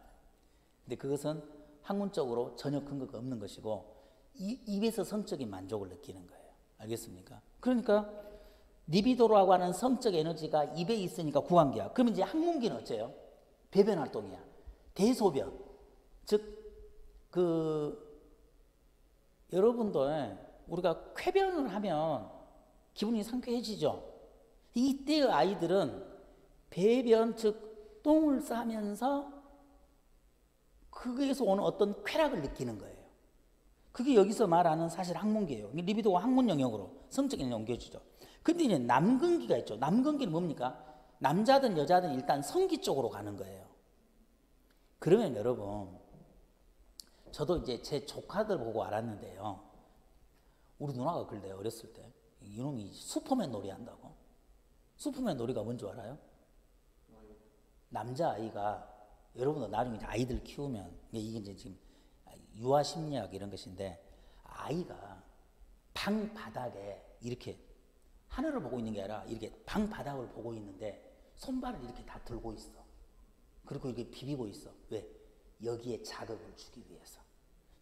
근데 그것은 학문적으로 전혀 근거가 없는 것이고, 입에서 성적인 만족을 느끼는 거예요. 알겠습니까? 그러니까 리비도라고 하는 성적 에너지가 입에 있으니까 구강기야. 그러면 이제 항문기는 어째요? 배변 활동이야. 대소변. 여러분도 우리가 쾌변을 하면 기분이 상쾌해지죠. 이때의 아이들은 배변, 즉 똥을 싸면서 거기에서 오는 어떤 쾌락을 느끼는 거예요. 그게 여기서 말하는 사실 항문기예요. 리비도가 항문 영역으로 성적인 옮겨지죠. 근데 이제 남근기가 있죠. 남근기는 뭡니까? 남자든 여자든 일단 성기 쪽으로 가는 거예요. 그러면 여러분, 저도 이제 제 조카들 보고 알았는데요. 우리 누나가 그래요. 어렸을 때 이놈이 슈퍼맨 놀이 한다고. 슈퍼맨 놀이가 뭔지 알아요? 남자아이가, 여러분도 나중에 아이들 키우면 이게 이제 지금 유아 심리학 이런 것인데, 아이가 방 바닥에 이렇게 하늘을 보고 있는 게 아니라 이렇게 방 바닥을 보고 있는데 손발을 이렇게 다 들고 있어. 그리고 이렇게 비비고 있어. 왜? 여기에 자극을 주기 위해서.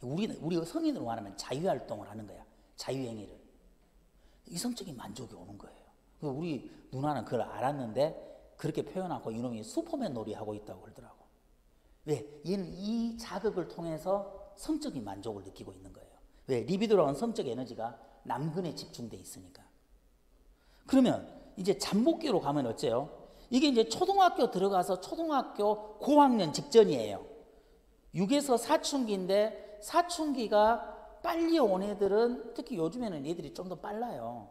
우리 성인으로 말하면 자유활동을 하는 거야. 자유행위를. 이성적인 만족이 오는 거예요. 우리 누나는 그걸 알았는데 그렇게 표현하고 이놈이 슈퍼맨 놀이 하고 있다고 그러더라고. 왜? 얘는 이 자극을 통해서 성적인 만족을 느끼고 있는 거예요. 왜? 리비도라는 성적 에너지가 남근에 집중돼 있으니까. 그러면 이제 잠복기로 가면 어째요? 이게 이제 초등학교 들어가서 초등학교 고학년 직전이에요. 6에서 사춘기인데 사춘기가 빨리 온 애들은 특히 요즘에는 애들이 좀 더 빨라요.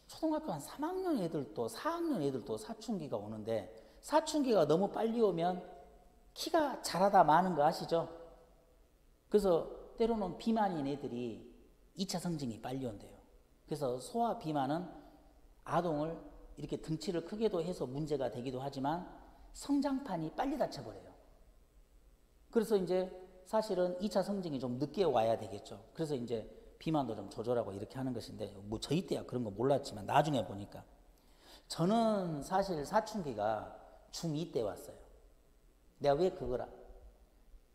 초등학교 한 3학년 애들도 4학년 애들도 사춘기가 오는데 사춘기가 너무 빨리 오면 키가 자라다 마는 거 아시죠? 그래서 때로는 비만인 애들이 2차 성징이 빨리 온대요. 그래서 소아 비만은 아동을 이렇게 등치를 크게도 해서 문제가 되기도 하지만 성장판이 빨리 닫혀버려요. 그래서 이제 사실은 2차 성징이 좀 늦게 와야 되겠죠. 그래서 이제 비만도 좀 조절하고 이렇게 하는 것인데 뭐 저희 때야 그런 거 몰랐지만 나중에 보니까 저는 사실 사춘기가 중2 때 왔어요. 내가 왜 그걸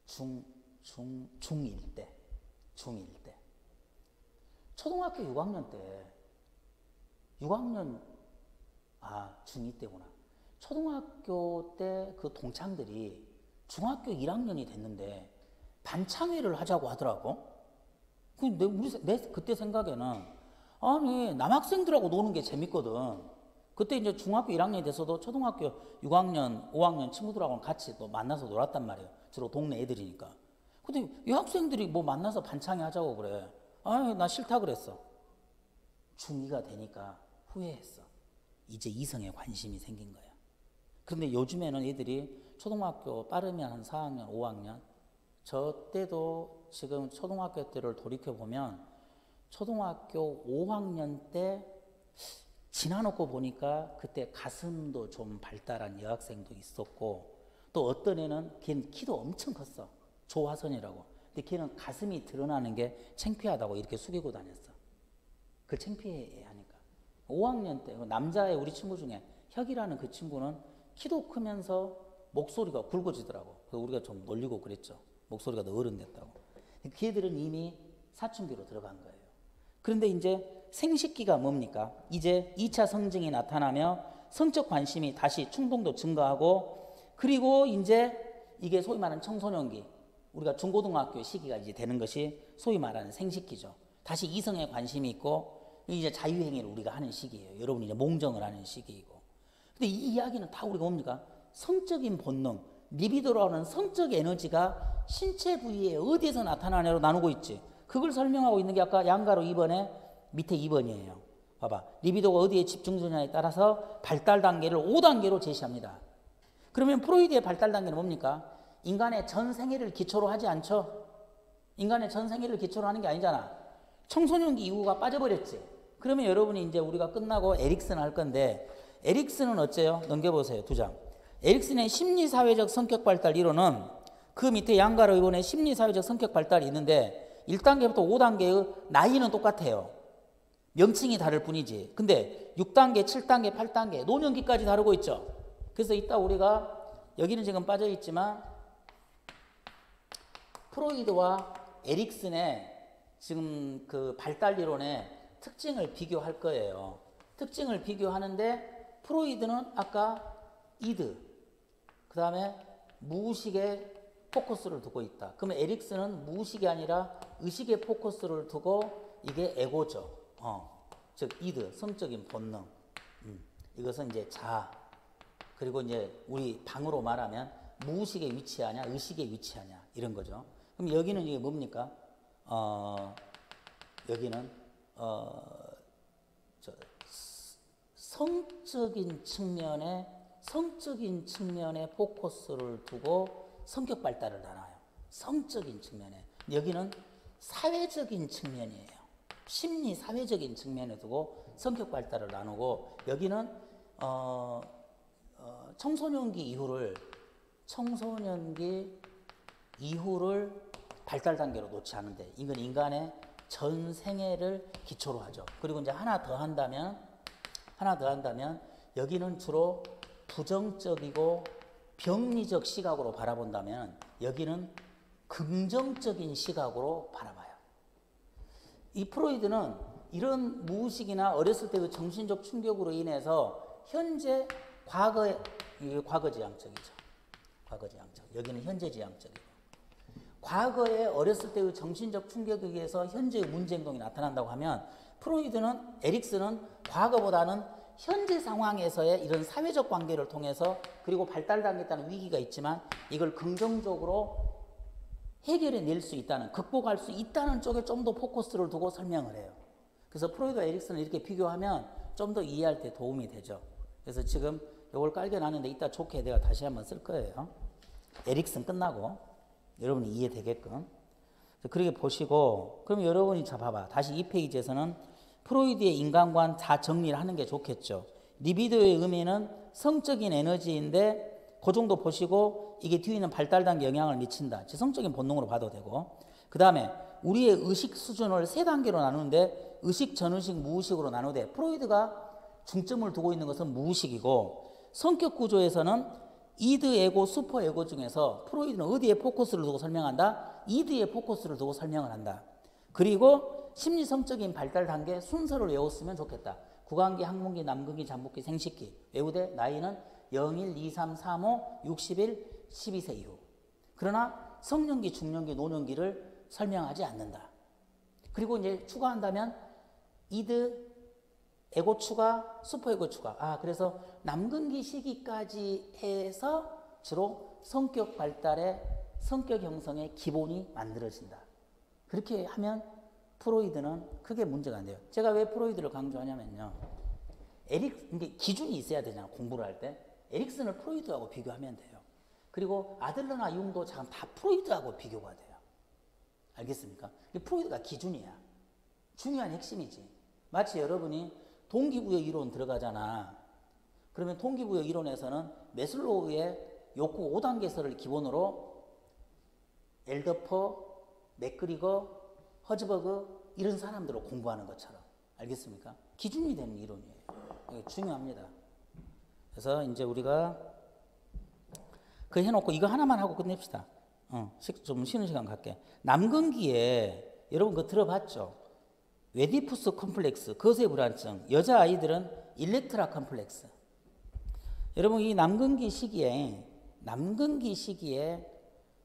중1 때 초등학교 6학년 때 중2 때구나. 초등학교 때 그 동창들이 중학교 1학년이 됐는데 반창회를 하자고 하더라고. 내 그때 생각에는 아니 남학생들하고 노는 게 재밌거든. 그때 이제 중학교 1학년이 돼서도 초등학교 6학년, 5학년 친구들하고 같이 또 만나서 놀았단 말이에요. 주로 동네 애들이니까. 근데 여학생들이 뭐 만나서 반창회 하자고 그래. 아, 나 싫다 그랬어. 중2가 되니까 후회했어. 이제 이성에 관심이 생긴 거야. 그런데 요즘에는 애들이 초등학교 빠르면 한 4학년, 5학년. 저 때도 지금 초등학교 때를 돌이켜보면 초등학교 5학년 때 지나놓고 보니까 그때 가슴도 좀 발달한 여학생도 있었고 또 어떤 애는 걔는 키도 엄청 컸어. 조화선이라고. 근데 걔는 가슴이 드러나는 게 창피하다고 이렇게 숙이고 다녔어. 그걸 창피해 하니까. 5학년 때 남자애 우리 친구 중에 혁이라는 그 친구는 키도 크면서 목소리가 굵어지더라고. 그래서 우리가 좀 놀리고 그랬죠. 목소리가 더 어른 됐다고. 걔들은 이미 사춘기로 들어간 거예요. 그런데 이제 생식기가 뭡니까? 이제 2차 성징이 나타나며 성적 관심이 다시 충동도 증가하고 그리고 이제 이게 소위 말하는 청소년기 우리가 중고등학교 시기가 이제 되는 것이 소위 말하는 생식기죠. 다시 이성에 관심이 있고 이제 자유행위를 우리가 하는 시기예요. 여러분이 이제 몽정을 하는 시기이고. 근데 이 이야기는 다 우리가 뭡니까? 성적인 본능, 리비도라는 성적 에너지가 신체 부위에 어디에서 나타나냐로 나누고 있지. 그걸 설명하고 있는 게 아까 양가로 2번에 밑에 2번이에요. 봐봐. 리비도가 어디에 집중되냐에 따라서 발달 단계를 5단계로 제시합니다. 그러면 프로이드의 발달 단계는 뭡니까? 인간의 전 생애를 기초로 하지 않죠? 인간의 전 생애를 기초로 하는 게 아니잖아. 청소년기 이후가 빠져버렸지. 그러면 여러분이 이제 우리가 끝나고 에릭슨 할 건데 에릭슨은 어째요? 넘겨보세요. 2장. 에릭슨의 심리사회적 성격 발달 이론은 그 밑에 양가로 이번에 심리사회적 성격 발달이 있는데 1단계부터 5단계의 나이는 똑같아요. 명칭이 다를 뿐이지. 근데 6단계, 7단계, 8단계, 노년기까지 다루고 있죠. 그래서 이따 우리가 여기는 지금 빠져 있지만 프로이드와 에릭슨의 지금 그 발달 이론의 특징을 비교할 거예요. 특징을 비교하는데 프로이드는 아까 이드, 그 다음에 무의식에 포커스를 두고 있다. 그러면 에릭슨은 무의식이 아니라 의식에 포커스를 두고 이게 에고죠. 즉 이드, 성적인 본능. 이것은 이제 자아. 그리고 이제 우리 방으로 말하면 무의식에 위치하냐, 의식에 위치하냐 이런 거죠. 그럼 여기는 이게 뭡니까? 여기는 성적인 측면에 포커스를 두고 성격 발달을 나눠요. 성적인 측면에. 여기는 사회적인 측면이에요. 심리 사회적인 측면에 두고 성격 발달을 나누고 여기는 청소년기 이후를 발달 단계로 놓지 않은데 이건 인간의 전 생애를 기초로 하죠. 그리고 이제 하나 더 한다면 여기는 주로 부정적이고 병리적 시각으로 바라본다면 여기는 긍정적인 시각으로 바라봐요. 이 프로이드는 이런 무의식이나 어렸을 때의 정신적 충격으로 인해서 현재 과거지향적이죠. 과거지향적. 여기는 현재지향적이고 과거에 어렸을 때의 정신적 충격에 의해서 현재의 문제 행동이 나타난다고 하면 프로이드는 에릭슨은 과거보다는 현재 상황에서의 이런 사회적 관계를 통해서 그리고 발달 단계에 위기가 있지만 이걸 긍정적으로 해결해 낼 수 있다는 극복할 수 있다는 쪽에 좀 더 포커스를 두고 설명을 해요. 그래서 프로이드와 에릭슨을 이렇게 비교하면 좀 더 이해할 때 도움이 되죠. 그래서 지금 이걸 깔겨놨는데 이따 좋게 내가 다시 한번 쓸 거예요. 에릭슨 끝나고 여러분이 이해되게끔. 그렇게 보시고 그럼 여러분이 자 봐봐. 다시 이 페이지에서는 프로이드의 인간관 다 정리를 하는 게 좋겠죠. 리비도의 의미는 성적인 에너지인데 그 정도 보시고 이게 뒤에 있는 발달 단계에 영향을 미친다. 성적인 본능으로 봐도 되고 그 다음에 우리의 의식 수준을 세 단계로 나누는데 의식, 전의식, 무의식으로 나누되 프로이드가 중점을 두고 있는 것은 무의식이고 성격 구조에서는 이드 에고, 슈퍼 에고 중에서 프로이드는 어디에 포커스를 두고 설명한다? 이드에 포커스를 두고 설명을 한다. 그리고 심리성적인 발달 단계 순서를 외웠으면 좋겠다. 구강기, 항문기, 남근기, 잠복기, 생식기 외우되 나이는 0, 1, 2, 3, 3, 5, 60일, 12세 이후. 그러나 성년기, 중년기, 노년기를 설명하지 않는다. 그리고 이제 추가한다면 이드, 에고 추가, 슈퍼 에고 추가. 그래서 남근기 시기까지 해서 주로 성격 발달의 성격 형성의 기본이 만들어진다. 그렇게 하면 프로이드는 크게 문제가 안 돼요. 제가 왜 프로이드를 강조하냐면요. 이게 기준이 있어야 되잖아, 공부를 할 때. 에릭슨을 프로이드하고 비교하면 돼요. 그리고 아들러나 융도 다 프로이드하고 비교가 돼요. 알겠습니까? 프로이드가 기준이야. 중요한 핵심이지. 마치 여러분이 동기부여 이론 들어가잖아. 그러면 동기부여 이론에서는 매슬로우의 욕구 5단계서를 기본으로 엘더퍼, 맥그리거, 허즈버그 이런 사람들을 공부하는 것처럼. 알겠습니까? 기준이 되는 이론이에요. 이게 중요합니다. 그래서 이제 우리가 그 해놓고 이거 하나만 하고 끝냅시다. 좀 쉬는 시간 갖게. 남근기에 여러분 그거 들어봤죠? 웨디푸스 컴플렉스, 거세 불안증, 여자아이들은 일렉트라 컴플렉스. 여러분 이 남근기 시기에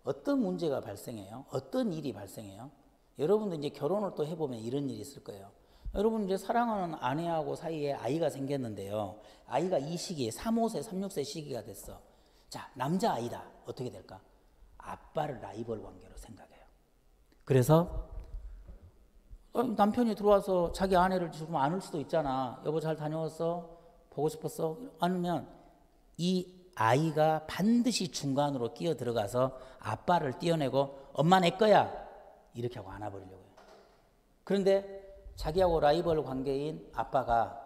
어떤 문제가 발생해요? 어떤 일이 발생해요? 여러분도 이제 결혼을 또 해보면 이런 일이 있을 거예요. 여러분 이제 사랑하는 아내하고 사이에 아이가 생겼는데요. 아이가 이 시기에 3, 5세, 3, 6세 시기가 됐어. 자, 남자아이다. 어떻게 될까? 아빠를 라이벌 관계로 생각해요. 그래서 남편이 들어와서 자기 아내를 조금 안을 수도 있잖아. 여보 잘 다녀왔어? 보고 싶었어? 안으면 이 아이가 반드시 중간으로 끼어 들어가서 아빠를 띄어내고 엄마 내 거야 이렇게 하고 안아버리려고 해요. 그런데 자기하고 라이벌 관계인 아빠가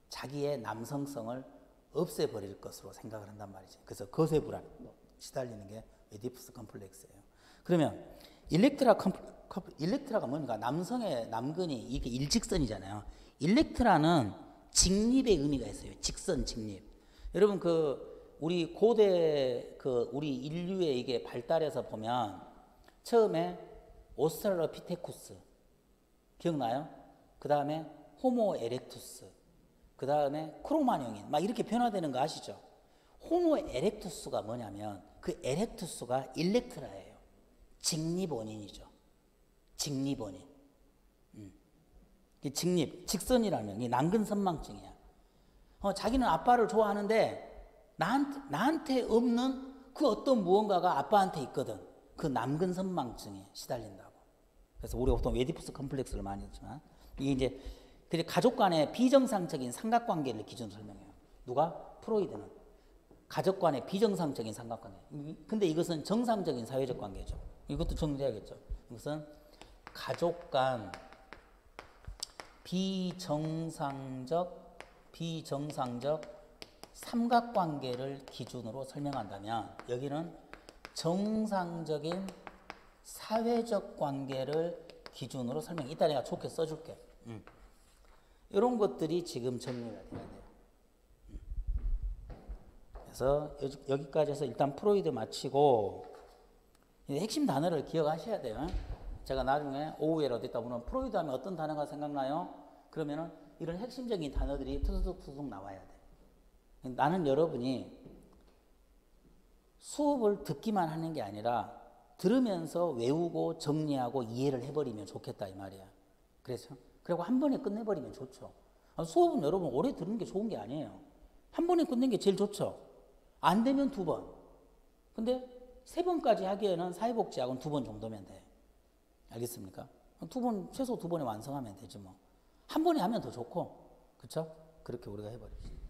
자기의 남성성을 없애버릴 것으로 생각을 한단 말이지. 그래서 거세 불안 시달리는 게 에디푸스 컴플렉스예요. 그러면 일렉트라가 뭔가 남성의 남근이 이게 일직선이잖아요. 일렉트라는 직립의 의미가 있어요. 직선, 직립. 여러분 우리 고대 우리 인류의 이게 발달에서 보면 처음에 오스트랄로피테쿠스 기억나요? 그 다음에 호모 에렉투스, 그 다음에 크로마뇽인 막 이렇게 변화되는 거 아시죠? 호모 에렉투스가 뭐냐면 그 에렉투스가 일렉트라예요. 직립원인이죠. 직립원인. 직립, 직선이라면 이게 남근선망증이야. 자기는 아빠를 좋아하는데 나한테 없는 그 어떤 무언가가 아빠한테 있거든. 그 남근선망증에 시달린다고. 그래서 우리가 보통 웨디푸스 컴플렉스를 많이 했지만 이게 이제 가족 간의 비정상적인 삼각관계를 기준으로 설명해요. 누가? 프로이드는 가족 간의 비정상적인 삼각관계. 근데 이것은 정상적인 사회적 관계죠. 이것도 정리해야겠죠. 이것은 가족 간 비정상적 삼각관계를 기준으로 설명한다면 여기는 정상적인 사회적 관계를 기준으로 설명해. 이따 내가 좋게 써줄게. 이런 것들이 지금 정리가 돼야 돼요. 그래서 여기까지 해서 일단 프로이드 마치고 핵심 단어를 기억하셔야 돼요. 제가 나중에 오후에라도 듣다 보면 프로이드 하면 어떤 단어가 생각나요? 그러면은 이런 핵심적인 단어들이 투둑투둑 나와야 돼. 나는 여러분이 수업을 듣기만 하는 게 아니라 들으면서 외우고 정리하고 이해를 해버리면 좋겠다 이 말이야. 그래서 그리고 한 번에 끝내버리면 좋죠. 수업은 여러분 오래 들은 게 좋은 게 아니에요. 한 번에 끝낸 게 제일 좋죠. 안 되면 2번. 근데 3번까지 하기에는 사회복지학은 2번 정도면 돼. 알겠습니까? 2번, 최소 2번에 완성하면 되지 뭐. 한 번에 하면 더 좋고, 그쵸? 그렇게 우리가 해버립시다.